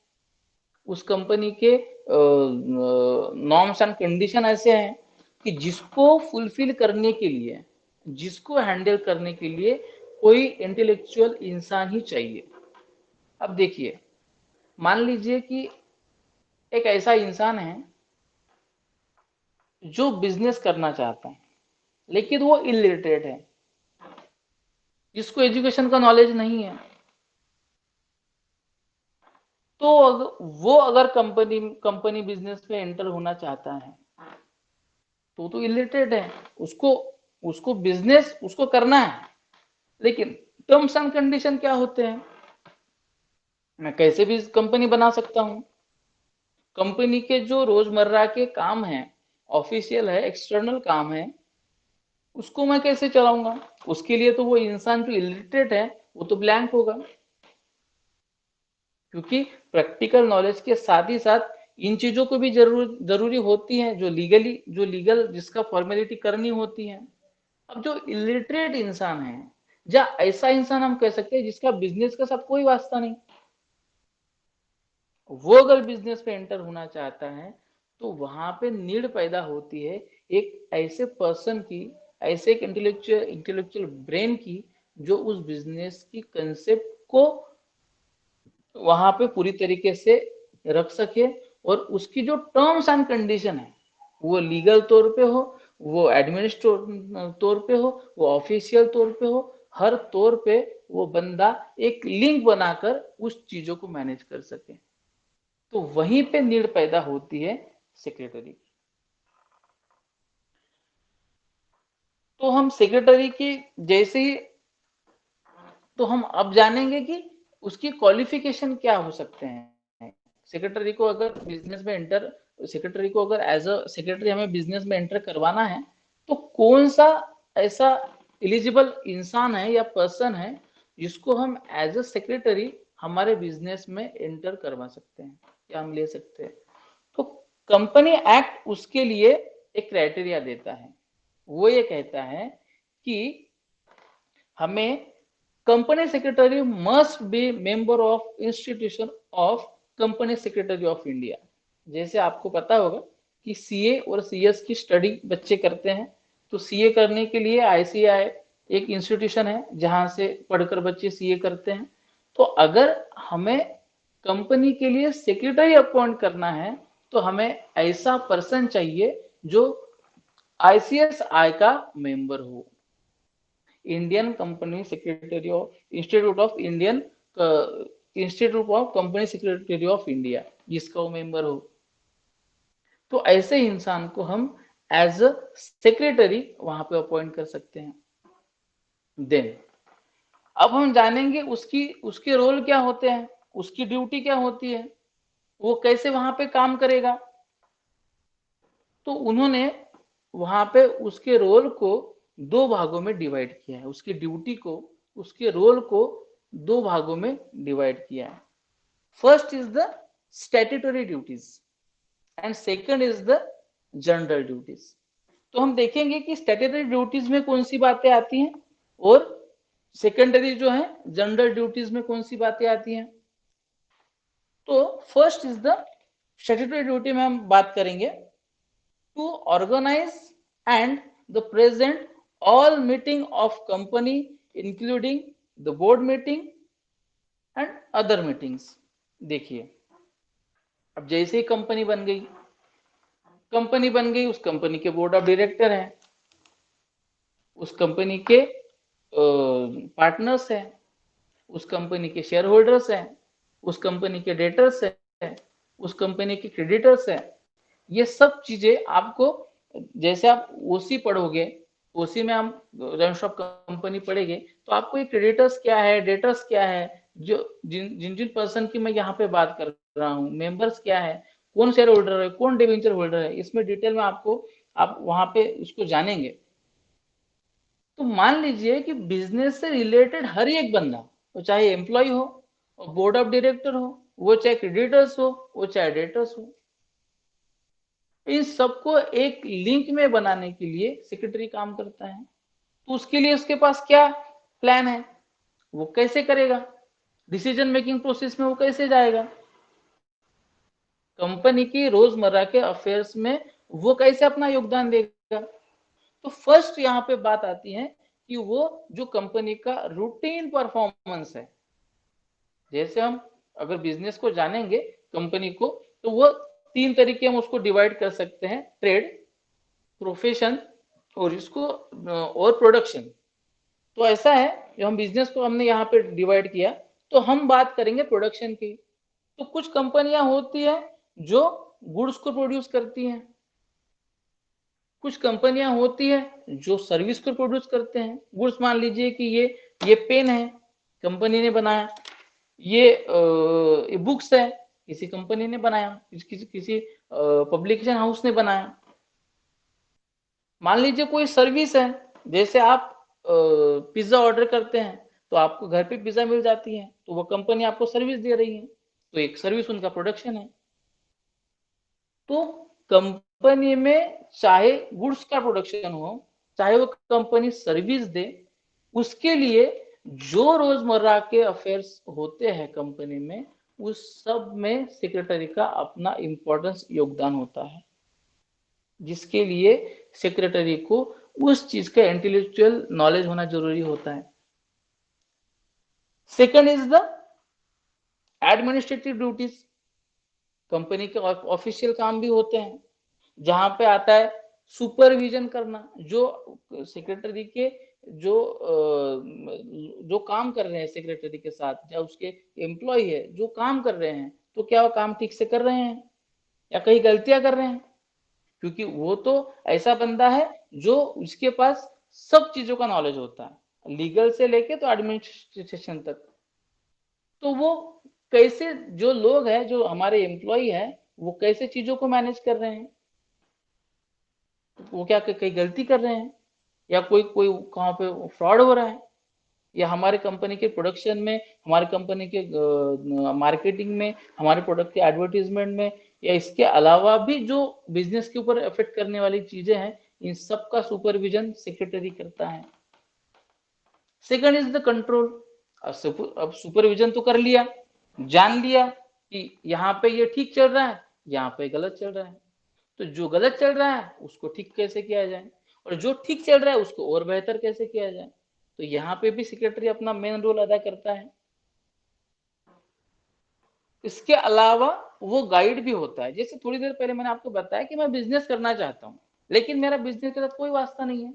उस कंपनी के नॉर्म्स एंड कंडीशन ऐसे हैं कि जिसको फुलफिल करने के लिए, जिसको हैंडल करने के लिए कोई इंटेलेक्चुअल इंसान ही चाहिए। अब देखिए, मान लीजिए कि एक ऐसा इंसान है जो बिजनेस करना चाहता है, लेकिन वो इलिटरेट है, जिसको एजुकेशन का नॉलेज नहीं है। तो वो अगर कंपनी बिजनेस में एंटर होना चाहता है तो इलिटरेट है, उसको उसको बिजनेस उसको करना है, लेकिन टर्म्स एंड कंडीशन क्या होते हैं, मैं कैसे भी कंपनी बना सकता हूं। कंपनी के जो रोजमर्रा के काम है, ऑफिशियल है, एक्सटर्नल काम है, उसको मैं कैसे चलाऊंगा। उसके लिए तो वो इंसान जो इलिटरेट है वो तो ब्लैंक होगा, क्योंकि प्रैक्टिकल नॉलेज के साथ ही साथ इन चीजों को भी जरूरी होती है, जो लीगल जिसका फॉर्मेलिटी करनी होती है। अब जो इलिटरेट इंसान है, या ऐसा इंसान हम कह सकते हैं जिसका बिजनेस के साथ कोई वास्ता नहीं, वो अगर बिजनेस पे एंटर होना चाहता है तो वहां पे नीड पैदा होती है एक ऐसे पर्सन की, ऐसे एक इंटेलेक्चुअल ब्रेन की, जो उस बिजनेस की कंसेप्ट को वहां पे पूरी तरीके से रख सके, और उसकी जो टर्म्स एंड कंडीशन है, वो लीगल तौर पे हो, वो एडमिनिस्ट्रेटिव तौर पे हो, वो ऑफिशियल तौर पे हो, हर तौर पे वो बंदा एक लिंक बनाकर उस चीजों को मैनेज कर सके। तो वहीं पे नीड पैदा होती है सेक्रेटरी की। तो हम सेक्रेटरी की जैसे ही, तो हम अब जानेंगे कि उसकी क्वालिफिकेशन क्या हो सकते हैं। सेक्रेटरी को अगर बिजनेस में एंटर सेक्रेटरी को अगर एज अ सेक्रेटरी हमें बिजनेस में एंटर करवाना है, तो कौन सा ऐसा एलिजिबल इंसान है या पर्सन है जिसको हम एज अ सेक्रेटरी हमारे बिजनेस में एंटर करवा सकते हैं या हम ले सकते हैं। तो कंपनी एक्ट उसके लिए एक क्राइटेरिया देता है। वो ये कहता है कि हमें company secretary must be member of institution of company secretary of India. जैसे आपको पता होगा कि सीए और सीएस की स्टडी बच्चे करते हैं, तो सीए करने के लिए आईसीआई एक इंस्टीट्यूशन है जहां से पढ़कर बच्चे सीए करते हैं। तो अगर हमें कंपनी के लिए सेक्रेटरी अपॉइंट करना है तो हमें ऐसा पर्सन चाहिए जो आईसीएसआई का मेंबर हो, Indian company secretary of institute of Indian institute of company secretary of India, जिसका वो मेंबर हो। तो ऐसे इंसान को हम एज अ सेक्रेटरी वहां पे अपॉइंट कर सकते हैं। देन अब हम जानेंगे उसकी उसके रोल क्या होते हैं, उसकी ड्यूटी क्या होती है, वो कैसे वहां पे काम करेगा। तो उन्होंने वहां पे उसके रोल को दो भागों में डिवाइड किया है, उसकी ड्यूटी को, उसके रोल को दो भागों में डिवाइड किया है। First is the statutory duties and second is the general duties. तो हम देखेंगे कि स्टैट्यूटरी ड्यूटीज में कौन सी बातें आती हैं और सेकेंडरी जो है जनरल ड्यूटीज में कौन सी बातें आती हैं। तो first is the statutory duty में हम बात करेंगे to organize and the present all meeting of company including the board meeting and other meetings। देखिए, अब जैसे ही कंपनी बन गई, उस कंपनी के बोर्ड ऑफ डायरेक्टर हैं, उस कंपनी के पार्टनर्स हैं, उस कंपनी के शेयर होल्डर्स हैं, उस कंपनी के डेटर्स हैं, उस कंपनी के क्रेडिटर्स हैं। ये सब चीजें आपको, जैसे आप ओसी पढ़ोगे, ओसी में हम रेवेन्यू ऑफ कंपनी पढ़ेंगे, तो आपको ये क्रेडिटर्स क्या है, डेटर्स क्या है, जो जिन पर्सन की मैं यहाँ पे बात कर रहा हूँ, मेंबर्स क्या है, कौन शेयर होल्डर है, कौन डिवेंचर होल्डर है, इसमें डिटेल में आप वहां पे इसको जानेंगे। तो मान लीजिए कि बिजनेस से रिलेटेड हर एक बंदा, वो चाहे एम्प्लॉय हो, बोर्ड ऑफ डायरेक्टर हो, वो चाहे क्रेडिटर्स हो, वो चाहे डेटर्स हो, इन सबको एक लिंक में बनाने के लिए सेक्रेटरी काम करता है। तो उसके लिए उसके पास क्या प्लान है, वो कैसे करेगा, डिसीजन मेकिंग प्रोसेस में वो कैसे जाएगा, कंपनी की रोजमर्रा के अफेयर्स में वो कैसे अपना योगदान देगा। तो फर्स्ट यहाँ पे बात आती है कि वो जो कंपनी का रूटीन परफॉर्मेंस है, जैसे हम अगर बिजनेस को जानेंगे कंपनी को, तो वो 3 तरीके हम उसको डिवाइड कर सकते हैं, ट्रेड, प्रोफेशन और इसको और प्रोडक्शन। तो ऐसा है, जो हम बिजनेस को हमने यहाँ पे डिवाइड किया, तो हम बात करेंगे प्रोडक्शन की। तो कुछ कंपनियां होती है जो गुड्स को प्रोड्यूस करती हैं, कुछ कंपनियां होती है जो सर्विस को प्रोड्यूस करते हैं। गुड्स मान लीजिए कि ये पेन है, कंपनी ने बनाया, ये बुक्स है, किसी कंपनी ने बनाया, किसी पब्लिकेशन हाउस ने बनाया। मान लीजिए कोई सर्विस है, जैसे आप पिज्जा ऑर्डर करते हैं तो आपको घर पे पिज्जा मिल जाती है, तो वो कंपनी आपको सर्विस दे रही है, तो एक सर्विस उनका प्रोडक्शन है। तो कंपनी में चाहे गुड्स का प्रोडक्शन हो, चाहे वो कंपनी सर्विस दे, उसके लिए जो रोजमर्रा के अफेयर्स होते हैं कंपनी में, उस सब में सेक्रेटरी का अपना इंपॉर्टेंस योगदान होता है, जिसके लिए सेक्रेटरी को उस चीज का इंटेलेक्चुअल नॉलेज होना जरूरी होता है। Second is the administrative duties, company के ऑफिशियल काम भी होते हैं, जहां पे आता है सुपरविजन करना, जो सेक्रेटरी के जो काम कर रहे हैं सेक्रेटरी के साथ, या उसके एम्प्लॉय है जो काम कर रहे हैं, तो क्या वो काम ठीक से कर रहे हैं या कहीं गलतियां कर रहे हैं, क्योंकि वो तो ऐसा बंदा है जो उसके पास सब चीजों का नॉलेज होता है, लीगल से लेके तो एडमिनिस्ट्रेशन तक। तो वो कैसे, जो लोग हैं, जो हमारे एम्प्लॉय है, वो कैसे चीजों को मैनेज कर रहे हैं, वो क्या कहीं गलती कर रहे हैं, या कोई कोई कहाँ पे फ्रॉड हो रहा है, या हमारे कंपनी के प्रोडक्शन में, हमारे कंपनी के मार्केटिंग में, हमारे प्रोडक्ट के एडवर्टीजमेंट में, या इसके अलावा भी जो बिजनेस के ऊपर इफेक्ट करने वाली चीजें हैं, इन सब का सुपरविजन सेक्रेटरी करता है। Second is the control. अब सुपरविजन तो कर लिया, जान लिया कि यहाँ पे ये ठीक चल रहा है, यहाँ पे गलत चल रहा है, तो जो गलत चल रहा है उसको ठीक कैसे किया जाए, और जो ठीक चल रहा है उसको और बेहतर कैसे किया जाए। तो यहाँ पे भी सेक्रेटरी अपना मेन रोल अदा करता है। इसके अलावा वो गाइड भी होता है। जैसे थोड़ी देर पहले मैंने आपको बताया कि मैं बिजनेस करना चाहता हूँ, लेकिन मेरा बिजनेस के साथ कोई वास्ता नहीं है,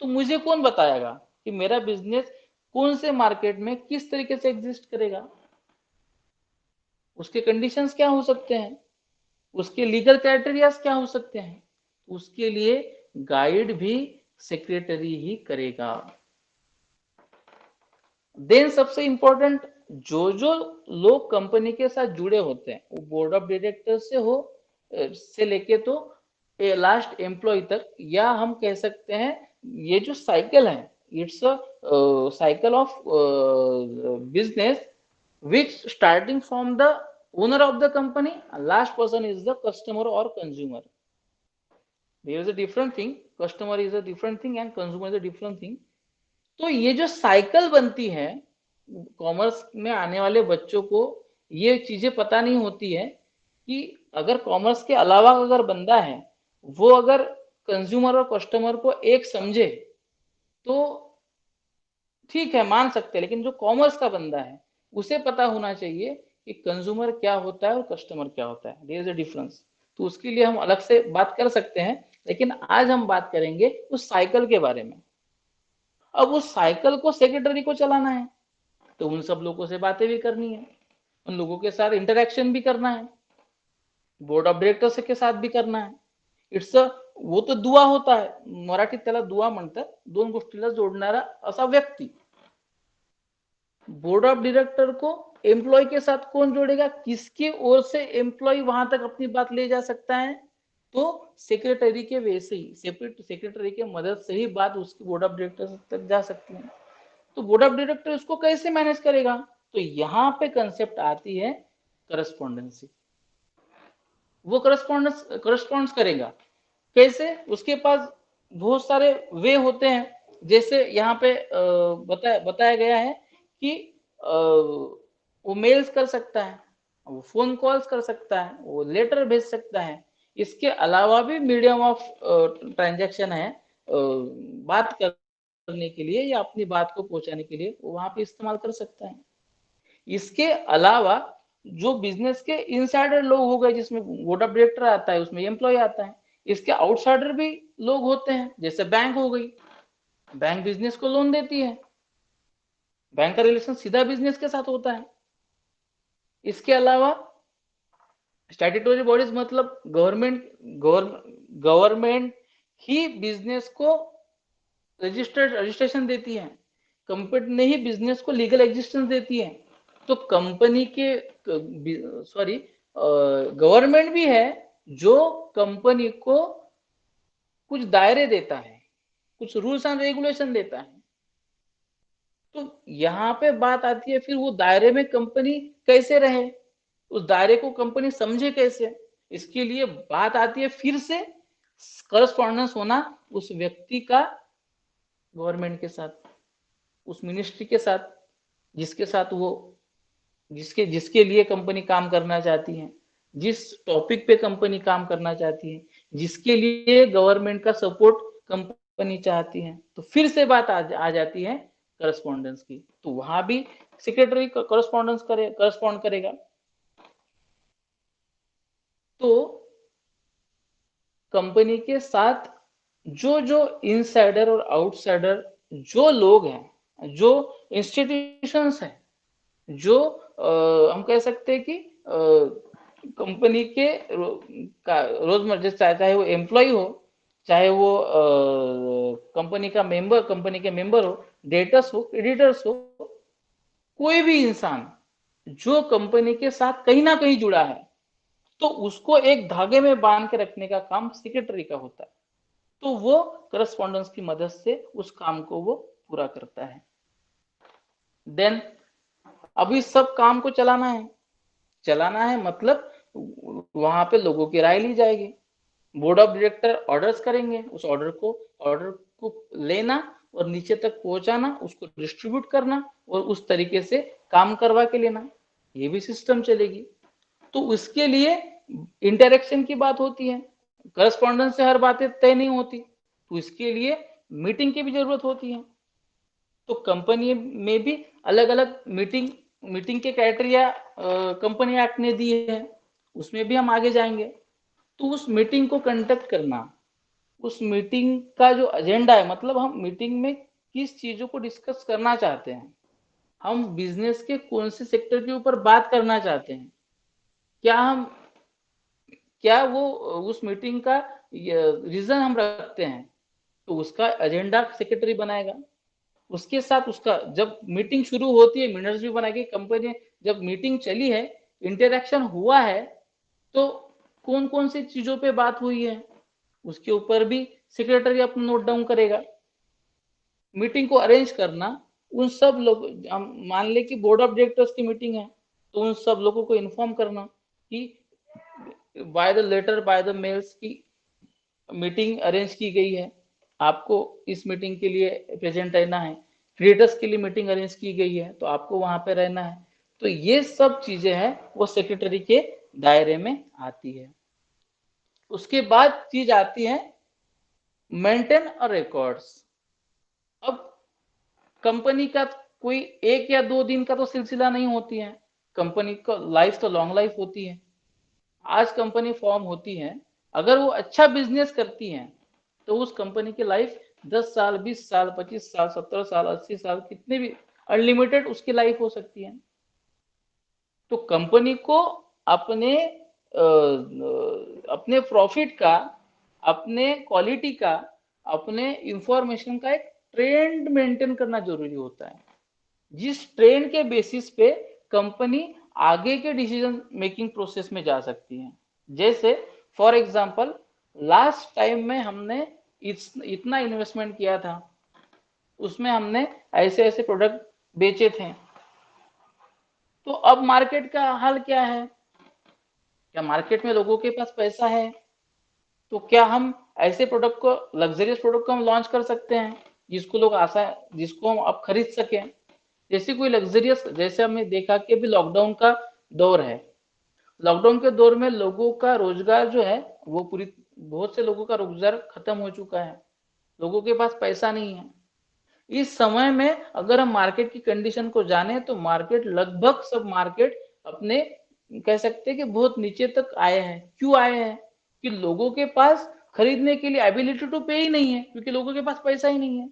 तो मुझे कौन बताएगा कि मेरा बिजनेस कौन से मार्केट में किस तरीके से एग्जिस्ट करेगा, उसके कंडीशंस क्या हो सकते हैं, उसके लीगल क्राइटेरियाज क्या हो सकते हैं, उसके लिए गाइड भी सेक्रेटरी ही करेगा। देन सबसे इंपॉर्टेंट, जो लोग कंपनी के साथ जुड़े होते हैं, वो बोर्ड ऑफ डायरेक्टर से लेके तो लास्ट एम्प्लॉय तक, या हम कह सकते हैं ये जो साइकिल है, it's a cycle of business which starting from the owner of the company, last person is the customer or consumer. There is a different thing, customer is a different thing and consumer is a different thing. तो ये जो साइकिल बनती है, कॉमर्स में आने वाले बच्चों को ये चीजें पता नहीं होती है कि अगर कॉमर्स के अलावा अगर बंदा है, वो अगर कंज्यूमर और कस्टमर को एक समझे तो ठीक है, मान सकते हैं, लेकिन जो कॉमर्स का बंदा है उसे पता होना चाहिए कि कंज्यूमर क्या होता है और कस्टमर क्या होता है, देयर इज अ डिफरेंस। तो उसके लिए हम अलग से बात कर सकते हैं, लेकिन आज हम बात करेंगे उस साइकिल के बारे में। अब उस साइकिल को सेक्रेटरी को चलाना है, तो उन सब लोगों से बातें भी करनी है, उन लोगों के साथ इंटरेक्शन भी करना है, बोर्ड ऑफ डायरेक्टर्स के साथ भी करना है। इट्स अ, वो तो दुवा होता है, मराठीत त्याला दुवा म्हणतात, दोन गोष्टीला जोडणारा असा व्यक्ती। बोर्ड ऑफ डायरेक्टर को एम्प्लॉय के साथ कौन जोड़ेगा, किसकी ओर से एम्प्लॉय वहां तक अपनी बात ले जा सकता है, तो सेक्रेटरी के वैसे ही सेक्रेटरी के मदद से ही बात उसकी बोर्ड ऑफ डायरेक्टर तक जा सकती है। तो बोर्ड ऑफ डायरेक्टर उसको कैसे मैनेज करेगा, तो यहाँ पे कंसेप्ट आती है करस्पॉन्डेंसी। वो करस्पॉन्डेंस करेगा कैसे, उसके पास बहुत सारे वे होते हैं। जैसे यहाँ पे बताया गया है कि वो मेल्स कर सकता है, वो फोन कॉल्स कर सकता है, वो लेटर भेज सकता है। इसके अलावा भी मीडियम ऑफ ट्रांजैक्शन है, बात करने के लिए या अपनी बात को पहुंचाने के लिए वो वहां पे इस्तेमाल कर सकता है। इसके अलावा जो बिजनेस के इनसाइडर लोग हो गए, जिसमें बोर्ड ऑफ डायरेक्टर आता है, उसमें एम्प्लॉय आता है, इसके आउटसाइडर भी लोग होते हैं, जैसे बैंक हो गई, बैंक बिजनेस को लोन देती है, बैंक का रिलेशन सीधा बिजनेस के साथ होता है। इसके अलावा स्टैट्यूटरी बॉडीज मतलब गवर्नमेंट ही बिजनेस को रजिस्ट्रेशन देती है, कंपनी ही बिजनेस को लीगल एग्जिस्टेंस देती है। तो कंपनी के गवर्नमेंट भी है जो कंपनी को कुछ दायरे देता है, कुछ रूल्स एंड रेगुलेशन देता है। तो यहाँ पे बात आती है फिर वो दायरे में कंपनी कैसे रहे, उस दायरे को कंपनी समझे कैसे, इसके लिए बात आती है फिर से करस्पॉन्डेंस होना उस व्यक्ति का गवर्नमेंट के साथ, उस मिनिस्ट्री के साथ, जिसके साथ वो जिसके लिए कंपनी काम करना चाहती है, जिस टॉपिक पे कंपनी काम करना चाहती है, जिसके लिए गवर्नमेंट का सपोर्ट कंपनी चाहती है। तो फिर से बात आ जाती है करस्पॉन्डेंस की। तो वहां भी सेक्रेटरी करस्पॉन्ड करेगा। तो कंपनी के साथ जो इनसाइडर और आउटसाइडर जो लोग हैं, जो इंस्टीट्यूशंस हैं, जो हम कह सकते हैं कि कंपनी के रोजमर्रा, चाहे वो एम्प्लॉय हो, चाहे वो कंपनी के मेंबर हो, डेटर्स हो, क्रेडिटर्स हो, कोई भी इंसान जो कंपनी के साथ कहीं ना कहीं जुड़ा है, तो उसको एक धागे में बांध के रखने का काम सेक्रेटरी का होता है। तो वो करस्पॉन्डेंस की मदद से उस काम को वो पूरा करता है। देन अभी सब काम को चलाना है मतलब वहां पे लोगों की राय ली जाएगी, बोर्ड ऑफ डायरेक्टर ऑर्डर्स करेंगे, उस ऑर्डर को लेना और नीचे तक पहुंचाना, उसको डिस्ट्रीब्यूट करना और उस तरीके से काम करवा के लेना, ये भी सिस्टम चलेगी। तो उसके लिए इंटरेक्शन की बात होती है, करस्पॉन्डेंस से हर बातें तय नहीं होती, तो इसके लिए मीटिंग की भी जरूरत होती है। तो कंपनी में भी अलग अलग मीटिंग के क्राइटेरिया कंपनी एक्ट ने दिए हैं, उसमें भी हम आगे जाएंगे। तो उस मीटिंग को कंडक्ट करना, उस मीटिंग का जो एजेंडा है, मतलब हम मीटिंग में किस चीजों को डिस्कस करना चाहते हैं, हम बिजनेस के कौन से सेक्टर के ऊपर बात करना चाहते हैं, क्या वो उस मीटिंग का रीजन हम रखते हैं, तो उसका एजेंडा सेक्रेटरी बनाएगा। उसके साथ उसका जब मीटिंग शुरू होती है, मिनट्स भी बनाएगी कंपनी, जब मीटिंग चली है, इंटरेक्शन हुआ है, तो कौन कौन सी चीजों पे बात हुई है, उसके ऊपर भी सेक्रेटरी अपना नोट डाउन करेगा। मीटिंग को अरेंज करना, उन सब लोग, हम मान ले कि बोर्ड ऑफ डायरेक्टर्स की मीटिंग है, तो उन सब लोगों को इन्फॉर्म करना कि by the letter, by the mails की मीटिंग अरेंज की गई है, आपको इस मीटिंग के लिए प्रेजेंट रहना है, क्रिएटर्स के लिए मीटिंग अरेंज की गई है, तो आपको वहां पे रहना है। तो ये सब चीजें हैं वो सेक्रेटरी के दायरे में आती है। उसके बाद चीज आती है मेंटेन और रिकॉर्ड्स। अब कंपनी का कोई 1 या 2 दिन का तो सिलसिला नहीं होती है, कंपनी का लाइफ तो लॉन्ग लाइफ होती है। आज कंपनी फॉर्म होती है, अगर वो अच्छा बिजनेस करती है तो उस कंपनी की लाइफ 10 साल, 20 साल, 25 साल, 17 साल, 80 साल, कितने भी अनलिमिटेड उसकी लाइफ हो सकती है। तो कंपनी को अपने अपने प्रॉफिट का, अपने क्वालिटी का, अपने इंफॉर्मेशन का एक ट्रेंड मेंटेन करना जरूरी होता है। जिस ट्रेंड के बेसिस पे कंपनी आगे के डिसीजन मेकिंग प्रोसेस में जा सकती है। जैसे फॉर एग्जांपल लास्ट टाइम में हमने इतना इन्वेस्टमेंट किया था, उसमें हमने ऐसे ऐसे प्रोडक्ट बेचे थे, तो अब मार्केट का हाल क्या है? क्या मार्केट में लोगों के पास पैसा है? तो क्या हम ऐसे प्रोडक्ट को, लग्जरियस प्रोडक्ट को हम लॉन्च कर सकते हैं जिसको लोग जिसको हम अब खरीद सकें? जैसे कोई लग्जरियस, जैसे हमने देखा कि अभी लॉकडाउन का दौर है, लॉकडाउन के दौर में लोगों का रोजगार जो है वो बहुत से लोगों का रोजगार खत्म हो चुका है, लोगों के पास पैसा नहीं है। इस समय में अगर हम मार्केट की कंडीशन को जाने तो मार्केट, लगभग सब मार्केट अपने, कह सकते हैं कि बहुत नीचे तक आए हैं। क्यों आए हैं? कि लोगों के पास खरीदने के लिए एबिलिटी टू पे ही नहीं है, क्योंकि लोगों के पास पैसा ही नहीं है।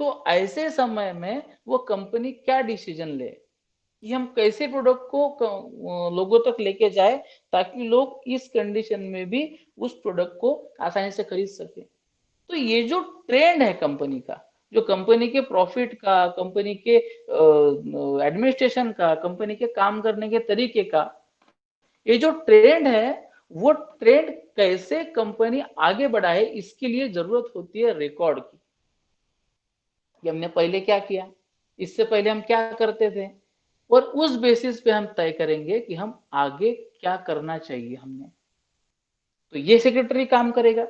तो ऐसे समय में वो कंपनी क्या डिसीजन ले कि हम कैसे प्रोडक्ट को लोगों तक लेके जाए ताकि लोग इस कंडीशन में भी उस प्रोडक्ट को आसानी से खरीद सके। तो ये जो ट्रेंड है कंपनी का, जो कंपनी के प्रॉफिट का, कंपनी के एडमिनिस्ट्रेशन का, कंपनी के काम करने के तरीके का, ये जो ट्रेंड है, वो ट्रेंड कैसे कंपनी आगे बढ़ाए, इसके लिए जरूरत होती है रिकॉर्ड की, कि हमने पहले क्या किया, इससे पहले हम क्या करते थे, और उस बेसिस पे हम तय करेंगे कि हम आगे क्या करना चाहिए हमने। तो ये सेक्रेटरी काम करेगा।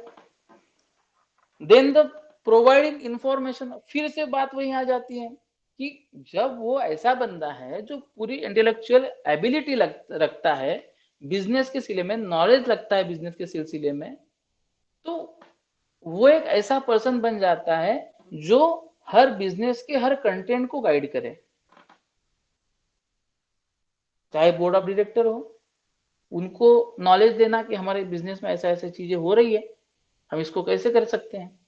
देन द प्रोवाइडिंग इंफॉर्मेशन, फिर से बात वही आ जाती है कि जब वो ऐसा बंदा है जो पूरी इंटेलेक्चुअल एबिलिटी रखता है, बिजनेस के सिलसिले में नॉलेज रखता है, बिजनेस के सिलसिले में, तो वो एक ऐसा पर्सन बन जाता है जो हर बिजनेस के हर कंटेंट को गाइड करे। चाहे बोर्ड ऑफ डायरेक्टर हो, उनको नॉलेज देना कि हमारे बिजनेस में ऐसा ऐसा चीजें हो रही है, हम इसको कैसे कर सकते हैं।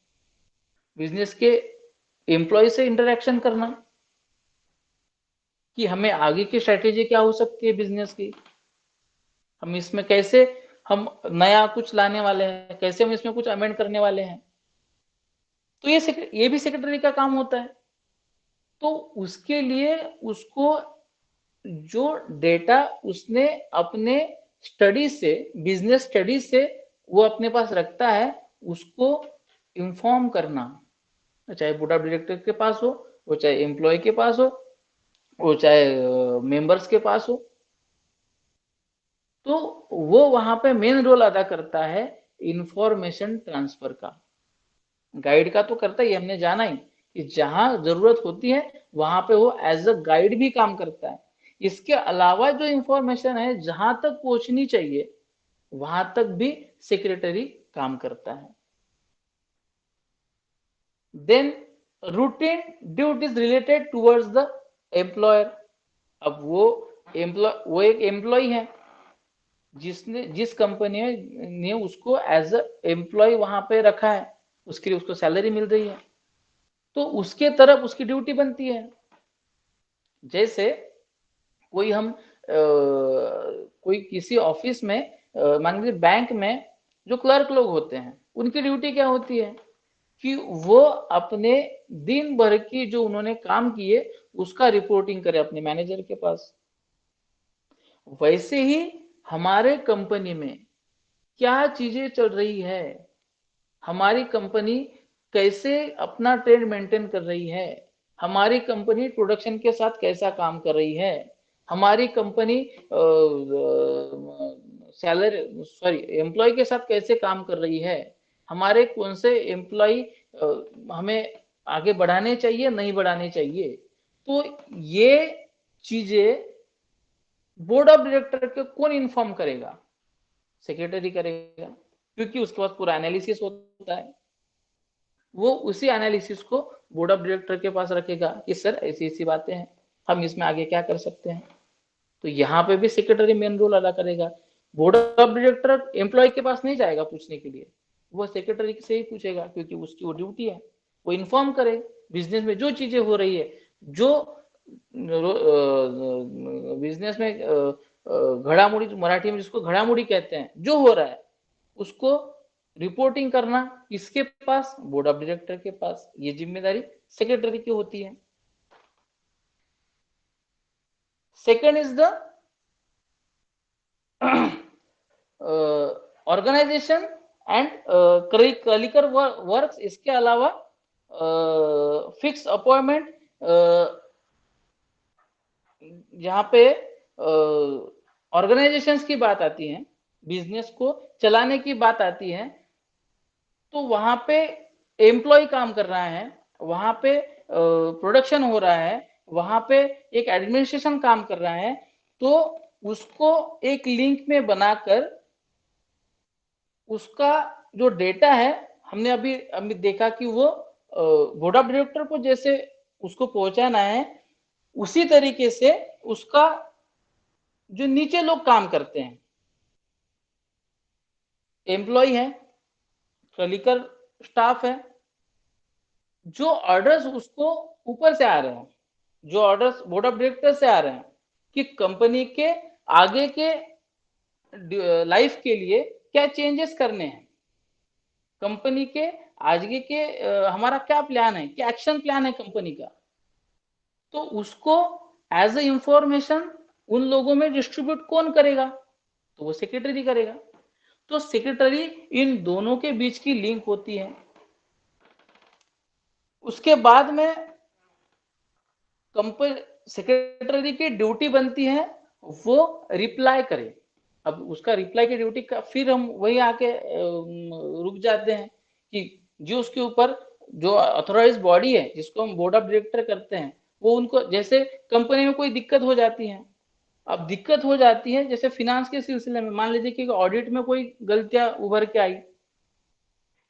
बिजनेस के एम्प्लॉय से इंटरेक्शन करना कि हमें आगे की स्ट्रेटेजी क्या हो सकती है बिजनेस की, हम इसमें कैसे, हम नया कुछ लाने वाले हैं, कैसे हम इसमें कुछ अमेंड करने वाले हैं। तो ये भी सेक्रेटरी का काम होता है। तो उसके लिए उसको जो डेटा उसने अपने स्टडी से, बिजनेस स्टडी से वो अपने पास रखता है, उसको इन्फॉर्म करना, चाहे बोर्ड ऑफ डायरेक्टर के पास हो, वो चाहे एम्प्लॉय के पास हो, वो चाहे मेंबर्स के पास हो। तो वो वहां पे मेन रोल अदा करता है इंफॉर्मेशन ट्रांसफर का। गाइड का तो करता ही, हमने जाना ही कि जहां जरूरत होती है वहां पे वो एज अ गाइड भी काम करता है। इसके अलावा जो इंफॉर्मेशन है जहां तक पहुंचनी चाहिए वहां तक भी सेक्रेटरी काम करता है। Then routine duties related towards the employer. अब वो एक एम्प्लॉय है, जिस कंपनी ने उसको एज अ एम्प्लॉय वहां पे रखा है, उसके लिए उसको सैलरी मिल रही है, तो उसके तरफ उसकी ड्यूटी बनती है। जैसे कोई हम कोई किसी ऑफिस में, मान लीजिए बैंक में जो क्लर्क लोग होते हैं, उनकी ड्यूटी क्या होती है कि वो अपने दिन भर की जो उन्होंने काम किए उसका रिपोर्टिंग करे अपने मैनेजर के पास। वैसे ही हमारे कंपनी में क्या चीजें चल रही है, हमारी कंपनी कैसे अपना ट्रेंड मेंटेन कर रही है, हमारी कंपनी प्रोडक्शन के साथ कैसा काम कर रही है, हमारी कंपनी सैलरी सॉरी एम्प्लॉय के साथ कैसे काम कर रही है, हमारे कौन से एम्प्लॉय हमें आगे बढ़ाने चाहिए, नहीं बढ़ाने चाहिए। तो ये चीजें बोर्ड ऑफ डायरेक्टर को कौन इन्फॉर्म करेगा? सेक्रेटरी करेगा, क्योंकि उसके पास पूरा एनालिसिस होता है। वो उसी एनालिसिस को बोर्ड ऑफ डायरेक्टर के पास रखेगा कि सर ऐसी ऐसी बातें हैं, हम इसमें आगे क्या कर सकते हैं। तो यहाँ पे भी सेक्रेटरी मेन रोल अदा करेगा। बोर्ड ऑफ डायरेक्टर एम्प्लॉय के पास नहीं जाएगा पूछने के लिए, वो सेक्रेटरी से ही पूछेगा, क्योंकि उसकी वो ड्यूटी है, वो इन्फॉर्म करे बिजनेस में जो चीजें हो रही है, जो बिजनेस में घड़ामुड़ी, मराठी में जिसको घड़ामुड़ी कहते हैं, जो हो रहा है उसको रिपोर्टिंग करना किसके पास? बोर्ड ऑफ डायरेक्टर के पास। ये जिम्मेदारी सेक्रेटरी की होती है। Second is the organisation and curricular works. इसके अलावा फिक्स अपॉइंटमेंट, जहाँ पे ऑर्गेनाइजेशंस की बात आती है, बिजनेस को चलाने की बात आती है, तो वहां पे एम्प्लॉय काम कर रहा है, वहां पे प्रोडक्शन हो रहा है, वहां पे एक एडमिनिस्ट्रेशन काम कर रहा है, तो उसको एक लिंक में बनाकर उसका जो डेटा है, हमने अभी देखा कि वो बोर्ड ऑफ डायरेक्टर को जैसे उसको पहुंचाना है, उसी तरीके से उसका जो नीचे लोग काम करते हैं, एम्प्लॉय है, क्लरिकल स्टाफ है, जो ऑर्डर्स उसको ऊपर से आ रहे हैं, जो ऑर्डर्स बोर्ड ऑफ डायरेक्टर से आ रहे हैं कि कंपनी के आगे के लाइफ के लिए क्या चेंजेस करने हैं, कंपनी के आगे के हमारा क्या प्लान है, क्या एक्शन प्लान है कंपनी का, तो उसको एज ए इंफॉर्मेशन उन लोगों में डिस्ट्रीब्यूट कौन करेगा, तो वो सेक्रेटरी करेगा। तो सेक्रेटरी इन दोनों के बीच की लिंक होती है। उसके बाद में सेक्रेटरी की ड्यूटी बनती है वो रिप्लाई करे। अब उसका रिप्लाई की ड्यूटी का फिर हम वही आके रुक जाते हैं कि जो उसके ऊपर जो ऑथोराइज बॉडी है, जिसको हम बोर्ड ऑफ डायरेक्टर करते हैं, वो उनको, जैसे कंपनी में कोई दिक्कत हो जाती है, अब दिक्कत हो जाती है जैसे फिनांस के सिलसिले में, मान लीजिए कि ऑडिट में कोई गलतियां उभर के आई,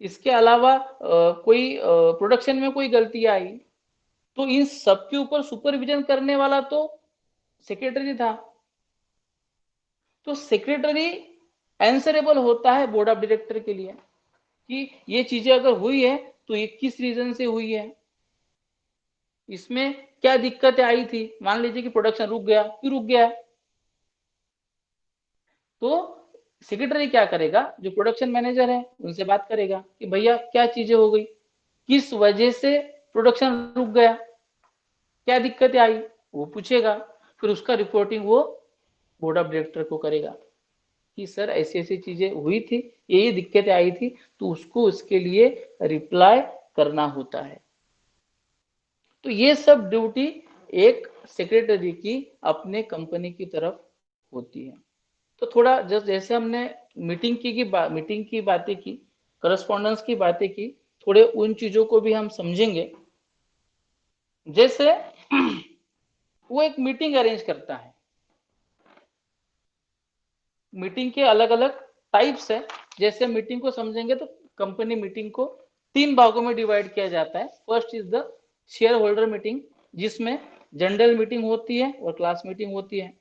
इसके अलावा कोई प्रोडक्शन में कोई गलती आई, तो इन सब के ऊपर सुपरविजन करने वाला तो सेक्रेटरी था। तो सेक्रेटरी आंसरेबल होता है बोर्ड ऑफ डायरेक्टर के लिए कि ये चीजें अगर हुई है तो ये किस रीजन से हुई है, इसमें क्या दिक्कतें आई थी। मान लीजिए कि प्रोडक्शन रुक गया, क्यों रुक गया, तो सेक्रेटरी क्या करेगा, जो प्रोडक्शन मैनेजर है उनसे बात करेगा कि भैया क्या चीजें हो गई, किस वजह से प्रोडक्शन रुक गया, क्या दिक्कतें आई, वो पूछेगा। फिर उसका रिपोर्टिंग वो बोर्ड ऑफ डायरेक्टर को करेगा कि सर ऐसी ऐसी चीजें हुई थी, ये दिक्कतें आई थी, तो उसको उसके लिए रिप्लाई करना होता है। तो ये सब ड्यूटी एक सेक्रेटरी की अपने कंपनी की तरफ होती है। तो थोड़ा जैसे हमने मीटिंग की बातें की, करस्पॉन्डेंस की बातें की, थोड़े उन चीजों को भी हम समझेंगे। जैसे वो एक मीटिंग अरेंज करता है, मीटिंग के अलग अलग टाइप्स है। जैसे मीटिंग को समझेंगे तो कंपनी मीटिंग को 3 भागों में डिवाइड किया जाता है। First is the share holder meeting, जिसमें जनरल मीटिंग होती है और क्लास मीटिंग होती है।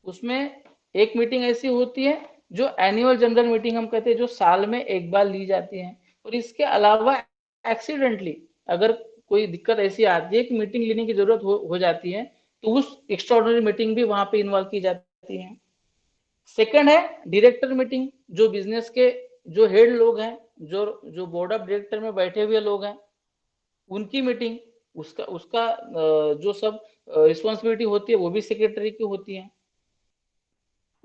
उसमें एक मीटिंग ऐसी होती है जो एनुअल जनरल मीटिंग हम कहते हैं, जो साल में एक बार ली जाती है। और इसके अलावा एक्सीडेंटली अगर कोई दिक्कत ऐसी आती है कि मीटिंग लेने की जरूरत हो जाती है, तो उस एक्स्ट्राऑर्डिनरी मीटिंग भी वहां पे इन्वॉल्व की जाती है। सेकंड है डायरेक्टर मीटिंग, जो बिजनेस के जो हेड लोग हैं, जो बोर्ड ऑफ डायरेक्टर में बैठे हुए लोग हैं, उनकी मीटिंग, उसका उसका जो सब रिस्पॉन्सिबिलिटी होती है वो भी सेक्रेटरी की होती है।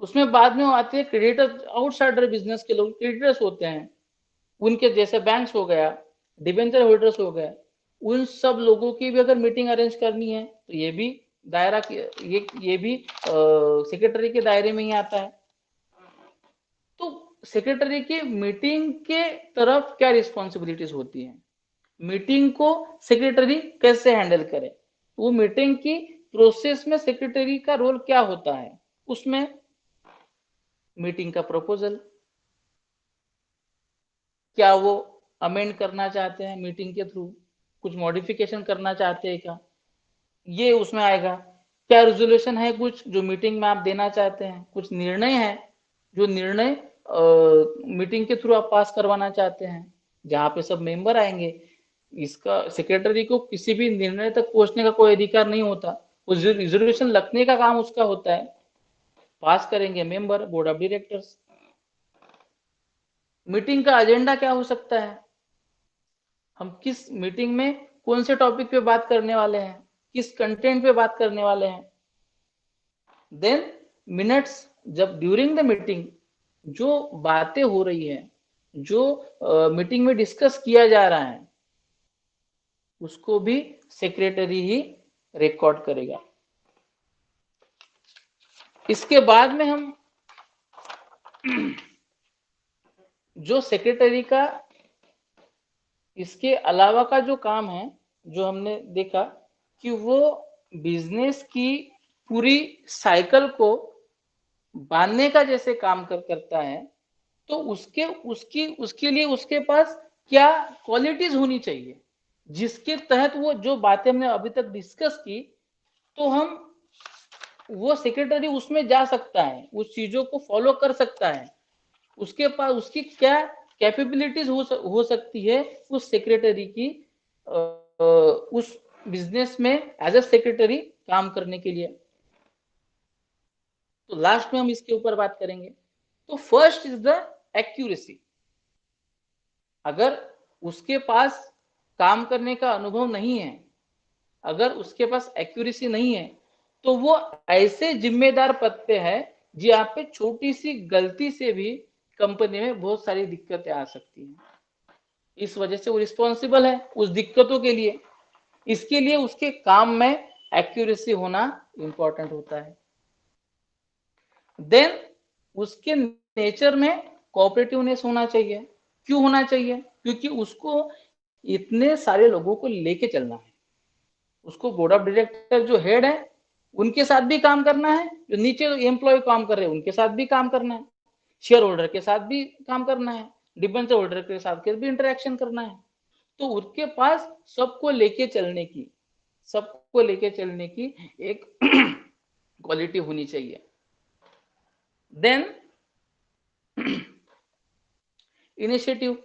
उसमें बाद में आते हैं क्रेडिटर, आउटसाइडर बिजनेस के लोग क्रेडिटर्स होते हैं, उनके जैसे बैंक्स हो गया, डिबेंचर होल्डर्स हो गए, उन सब लोगों की भी अगर मीटिंग अरेंज करनी है तो ये भी दायरा की, ये भी सेक्रेटरी के दायरे में ही आता है। तो सेक्रेटरी की मीटिंग के तरफ क्या रिस्पॉन्सिबिलिटीज होती है, मीटिंग को सेक्रेटरी कैसे हैंडल करे, वो मीटिंग की प्रोसेस में सेक्रेटरी का रोल क्या होता है, उसमें मीटिंग का प्रपोजल, क्या वो अमेंड करना चाहते हैं मीटिंग के थ्रू, कुछ मॉडिफिकेशन करना चाहते हैं क्या, ये उसमें आएगा। क्या रेजोल्यूशन है कुछ जो मीटिंग में आप देना चाहते हैं, कुछ निर्णय है जो निर्णय मीटिंग के थ्रू आप पास करवाना चाहते हैं, जहाँ पे सब मेंबर आएंगे। इसका सेक्रेटरी को किसी भी निर्णय तक पहुंचने का कोई अधिकार नहीं होता, वो रिजोल्यूशन लिखने का काम उसका होता है, पास करेंगे member, board of directors. Meeting का एजेंडा क्या हो सकता है, हम किस मीटिंग में कौन से टॉपिक पे बात करने वाले हैं, किस कंटेंट पे बात करने वाले हैं, देन मिनट्स, जब ड्यूरिंग द मीटिंग जो बातें हो रही है, जो मीटिंग में डिस्कस किया जा रहा है, उसको भी सेक्रेटरी ही रिकॉर्ड करेगा। इसके बाद में हम जो सेक्रेटरी का इसके अलावा का जो काम है, जो हमने देखा कि वो बिजनेस की पूरी साइकिल को बांधने का जैसे काम करता है, तो उसके लिए उसके पास क्या क्वालिटीज होनी चाहिए, जिसके तहत वो जो बातें हमने अभी तक डिस्कस की, तो हम वो सेक्रेटरी उसमें जा सकता है, उस चीजों को फॉलो कर सकता है, उसके पास उसकी क्या कैपेबिलिटीज हो सकती है उस सेक्रेटरी की उस बिजनेस में एज अ सेक्रेटरी काम करने के लिए। तो लास्ट में हम इसके ऊपर बात करेंगे। तो फर्स्ट इज द एक्यूरेसी। अगर उसके पास काम करने का अनुभव नहीं है, अगर उसके पास एक्यूरेसी नहीं है, तो वो ऐसे जिम्मेदार पद पे है जहां पे छोटी सी गलती से भी कंपनी में बहुत सारी दिक्कतें आ सकती हैं। इस वजह से वो रिस्पॉन्सिबल है उस दिक्कतों के लिए। इसके लिए उसके काम में एक्यूरेसी होना इंपॉर्टेंट होता है। देन उसके नेचर में कोऑपरेटिवनेस होना चाहिए। क्यों होना चाहिए? क्योंकि उसको इतने सारे लोगों को लेके चलना है। उसको बोर्ड ऑफ डायरेक्टर जो हेड है उनके साथ भी काम करना है, जो नीचे एम्प्लॉय काम कर रहे हैं उनके साथ भी काम करना है, शेयर होल्डर के साथ भी काम करना है, डिबेंचर होल्डर के साथ के भी इंटरेक्शन करना है। तो उसके पास सबको लेके चलने की एक क्वालिटी होनी चाहिए। देन इनिशिएटिव,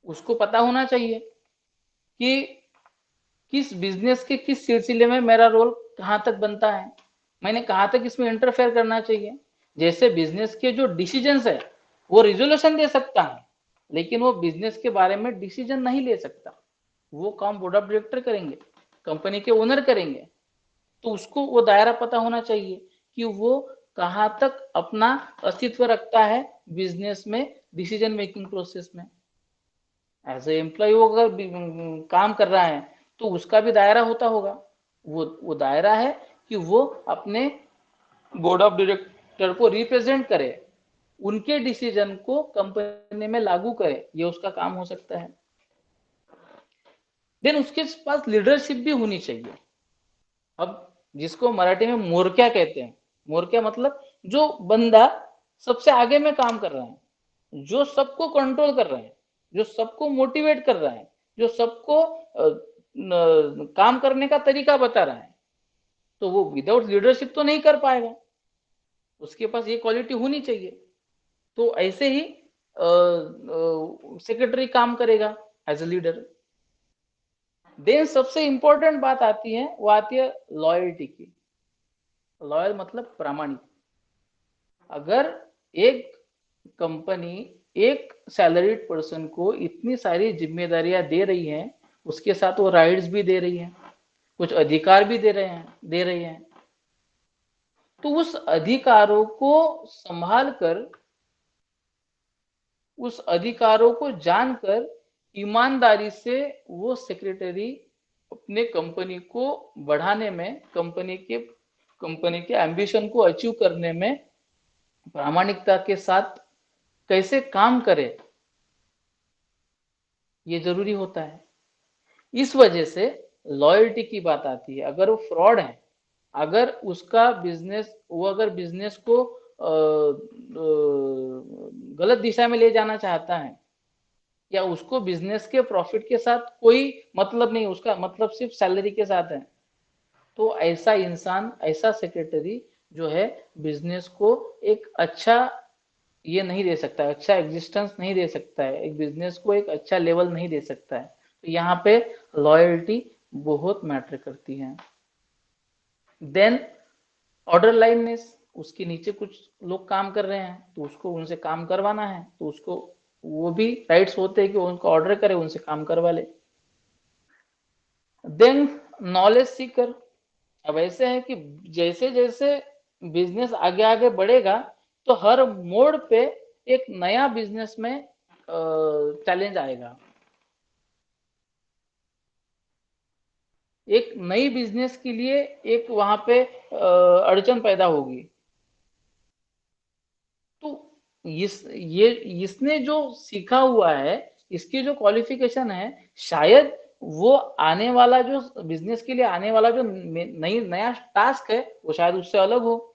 उसको पता होना चाहिए कि किस बिजनेस के किस सिलसिले में मेरा रोल कहां तक बनता है, मैंने कहां तक इसमें इंटरफेयर करना चाहिए। जैसे बिजनेस के जो डिसीजंस है वो रिजोल्यूशन दे सकता है, लेकिन वो बिजनेस के बारे में डिसीजन नहीं ले सकता। वो काम बोर्ड ऑफ डायरेक्टर करेंगे, कंपनी के ओनर करेंगे। तो उसको वो दायरा पता होना चाहिए कि वो कहां तक अपना अस्तित्व रखता है बिजनेस में, डिसीजन मेकिंग प्रोसेस में। एज ए एम्प्लॉय वो अगर काम कर रहा है तो उसका भी दायरा होता होगा। वो दायरा है कि वो अपने बोर्ड ऑफ डायरेक्टर को रिप्रेजेंट करे, उनके डिसीजन को कंपनी में लागू करे, ये उसका काम हो सकता है। देन उसके पास लीडरशिप भी होनी चाहिए। अब जिसको मराठी में मोरक्या कहते हैं, मोरक्या मतलब जो बंदा सबसे आगे में काम कर रहा है, जो सबको कंट्रोल कर रहा है, जो सबको मोटिवेट कर रहा है, जो सबको काम करने का तरीका बता रहा है, तो वो विदाउट लीडरशिप तो नहीं कर पाएगा। उसके पास ये क्वालिटी होनी चाहिए। तो ऐसे ही सेक्रेटरी काम करेगा एज अ लीडर। देन सबसे इंपॉर्टेंट बात आती है, वो आती है लॉयल्टी की। लॉयल मतलब प्रामाणिक। अगर एक कंपनी एक सैलरीड पर्सन को इतनी सारी जिम्मेदारियां दे रही है, उसके साथ वो राइट्स भी दे रही है, कुछ अधिकार भी दे रही हैं, तो उस अधिकारों को संभाल कर, उस अधिकारों को जानकर ईमानदारी से वो सेक्रेटरी अपने कंपनी को बढ़ाने में, कंपनी के एम्बिशन को अचीव करने में प्रामाणिकता के साथ कैसे काम करे, ये जरूरी होता है। इस वजह से लॉयल्टी की बात आती है। अगर वो फ्रॉड है, अगर उसका बिजनेस, वो अगर बिजनेस को गलत दिशा में ले जाना चाहता है, या उसको बिजनेस के प्रॉफिट के साथ कोई मतलब नहीं, उसका मतलब सिर्फ सैलरी के साथ है, तो ऐसा इंसान, ऐसा सेक्रेटरी जो है बिजनेस को एक अच्छा ये नहीं दे सकता है, अच्छा एग्जिस्टेंस नहीं दे सकता है, एक बिजनेस को एक अच्छा लेवल नहीं दे सकता है। तो यहाँ पे लॉयल्टी बहुत मैटर करती है। देन ऑर्डर लाइननेस, उसके नीचे कुछ लोग काम कर रहे हैं तो उसको उनसे काम करवाना है, तो उसको वो भी राइट्स होते हैं कि उनको ऑर्डर करे, उनसे काम करवा ले। देन नॉलेज सीकर, अब ऐसे है कि जैसे जैसे बिजनेस आगे आगे बढ़ेगा तो हर मोड़ पे एक नया बिजनेस में चैलेंज आएगा, एक नई बिजनेस के लिए एक वहां पे अड़चन पैदा होगी। तो इसने जो सीखा हुआ है, इसकी जो क्वालिफिकेशन है, शायद वो आने वाला जो बिजनेस के लिए आने वाला जो नया टास्क है वो शायद उससे अलग हो,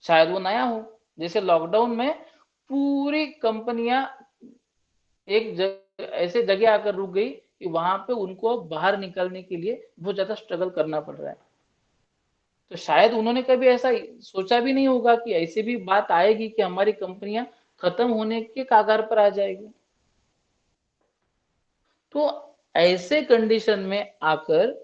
शायद वो नया हो। जैसे लॉकडाउन में पूरी कंपनियां ऐसे जगह आकर रुक गई कि वहां पे उनको बाहर निकलने के लिए बहुत ज्यादा स्ट्रगल करना पड़ रहा है। तो शायद उन्होंने कभी ऐसा सोचा भी नहीं होगा कि ऐसी भी बात आएगी कि हमारी कंपनियां खत्म होने के कागार पर आ जाएगी। तो ऐसे कंडीशन में आकर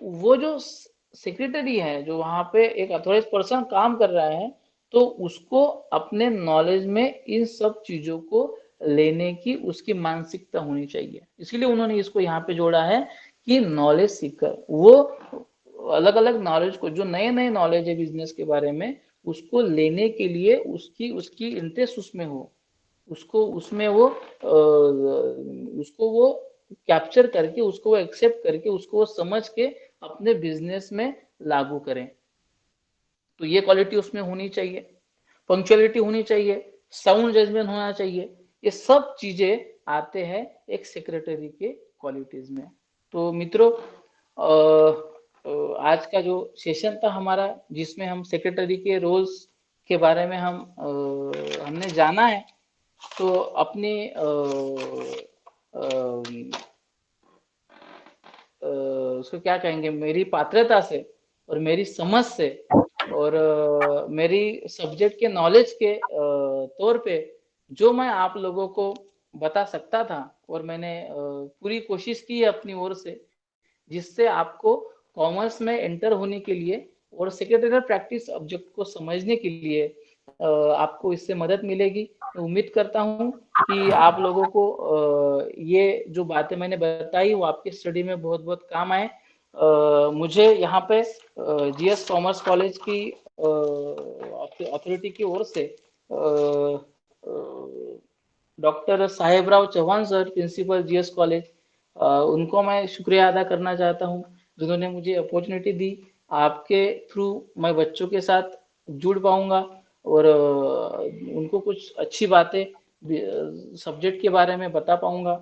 वो जो सेक्रेटरी है, जो वहां पे एक अथॉराइज पर्सन काम कर रहा है, तो उसको अपने नॉलेज में इन सब चीजों को लेने की उसकी मानसिकता होनी चाहिए। इसलिए उन्होंने इसको यहाँ पे जोड़ा है कि नॉलेज सीकर वो अलग अलग नॉलेज को, जो नए नए नॉलेज है बिजनेस के बारे में, उसको लेने के लिए उसकी उसकी इंटरेस्ट उसमें हो, उसको उसमें वो उसको वो कैप्चर करके, उसको वो एक्सेप्ट करके, उसको वो समझ के अपने बिजनेस में लागू करें। तो ये क्वालिटी उसमें होनी चाहिए, पंक्चुअलिटी होनी चाहिए, साउंड जजमेंट होना चाहिए। ये सब चीजें आते हैं एक सेक्रेटरी के क्वालिटीज में। तो मित्रों, आज का जो सेशन था हमारा, जिसमें हम सेक्रेटरी के रोल्स के बारे में हमने जाना है, तो अपनी उसको क्या कहेंगे, मेरी पात्रता से और मेरी समझ से और मेरी सब्जेक्ट के नॉलेज के तौर पे जो मैं आप लोगों को बता सकता था, और मैंने पूरी कोशिश की है अपनी ओर से, जिससे आपको कॉमर्स में एंटर होने के लिए और सेक्रेटरियल प्रैक्टिस सब्जेक्ट को समझने के लिए आपको इससे मदद मिलेगी। मैं उम्मीद करता हूँ कि आप लोगों को ये जो बातें मैंने बताई वो आपकी स्टडी में बहुत बहुत काम आए। मुझे यहाँ पे जीएस कॉमर्स कॉलेज की अथॉरिटी की ओर से doctor Sahebrao Chauhan sir, principal GS college, उनको मैं शुक्रिया अदा करना चाहता हूँ, जिन्होंने मुझे अपॉर्चुनिटी दी। आपके थ्रू मैं बच्चों के साथ जुड़ पाऊंगा और उनको कुछ अच्छी बातें सब्जेक्ट के बारे में बता पाऊंगा।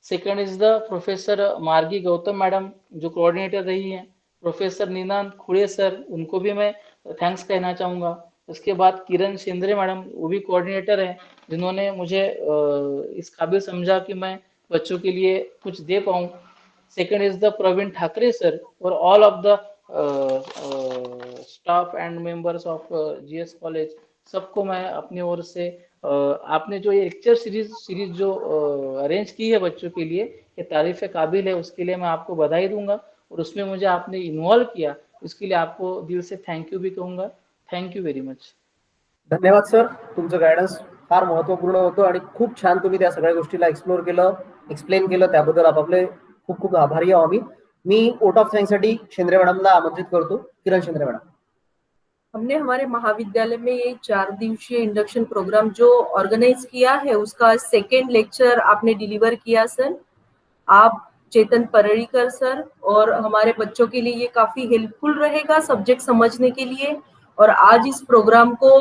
सेकंड इज द प्रोफेसर मार्गी गौतम मैडम, जो कोऑर्डिनेटर रही हैं। प्रोफेसर निनांत खुड़े सर, उनको भी मैं थैंक्स कहना चाहूँगा। उसके बाद किरण शिंदे मैडम, वो भी कोऑर्डिनेटर हैं, जिन्होंने मुझे इस काबिल समझा कि मैं बच्चों के लिए कुछ दे पाऊँ। Second is the Pravin Thackeray sir और all of the staff and members of GS college, सबको मैं अपनी ओर से आपने जो ये लेक्चर सीरीज जो अरेंज की है बच्चों के लिए, ये तारीफ काबिल है, उसके लिए मैं आपको बधाई दूंगा। और उसमें मुझे आपने इन्वॉल्व किया, उसके लिए आपको दिल से थँक यू भी कहूंगा। Thank you very much. धन्यवाद सर, तुमचं गायडन्स फार महत्त्वपूर्ण होतं आणि खूप छान तुम्ही त्या सगळ्या गोष्टीला एक्सप्लोर केलं, एक्सप्लेन केलं, त्याबद्दल आपापले खूप खूप आभारी आहोत आम्ही। मी वोट ऑफ थँक्ससाठी शिंदे मॅडमला आमंत्रित करतो। किरण शिंदे मॅडम। हमने हमारे महाविद्यालय में ये 4 दिवसीय इंडक्शन प्रोग्राम जो ऑर्गेनाइज किया है, उसका सेकेंड लेक्चर आपने डिलीवर किया सर। आप चेतन परळीकर सर, और हमारे बच्चों के लिए ये काफी हेल्पफुल रहेगा सब्जेक्ट समझने के लिए। और आज इस प्रोग्राम को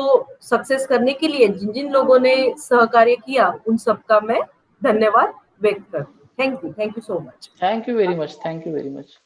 सक्सेस करने के लिए जिन जिन लोगों ने सहकार्य किया, उन सबका मैं धन्यवाद व्यक्त करती हूँ। Thank you so much. Thank you very much. Thank you very much.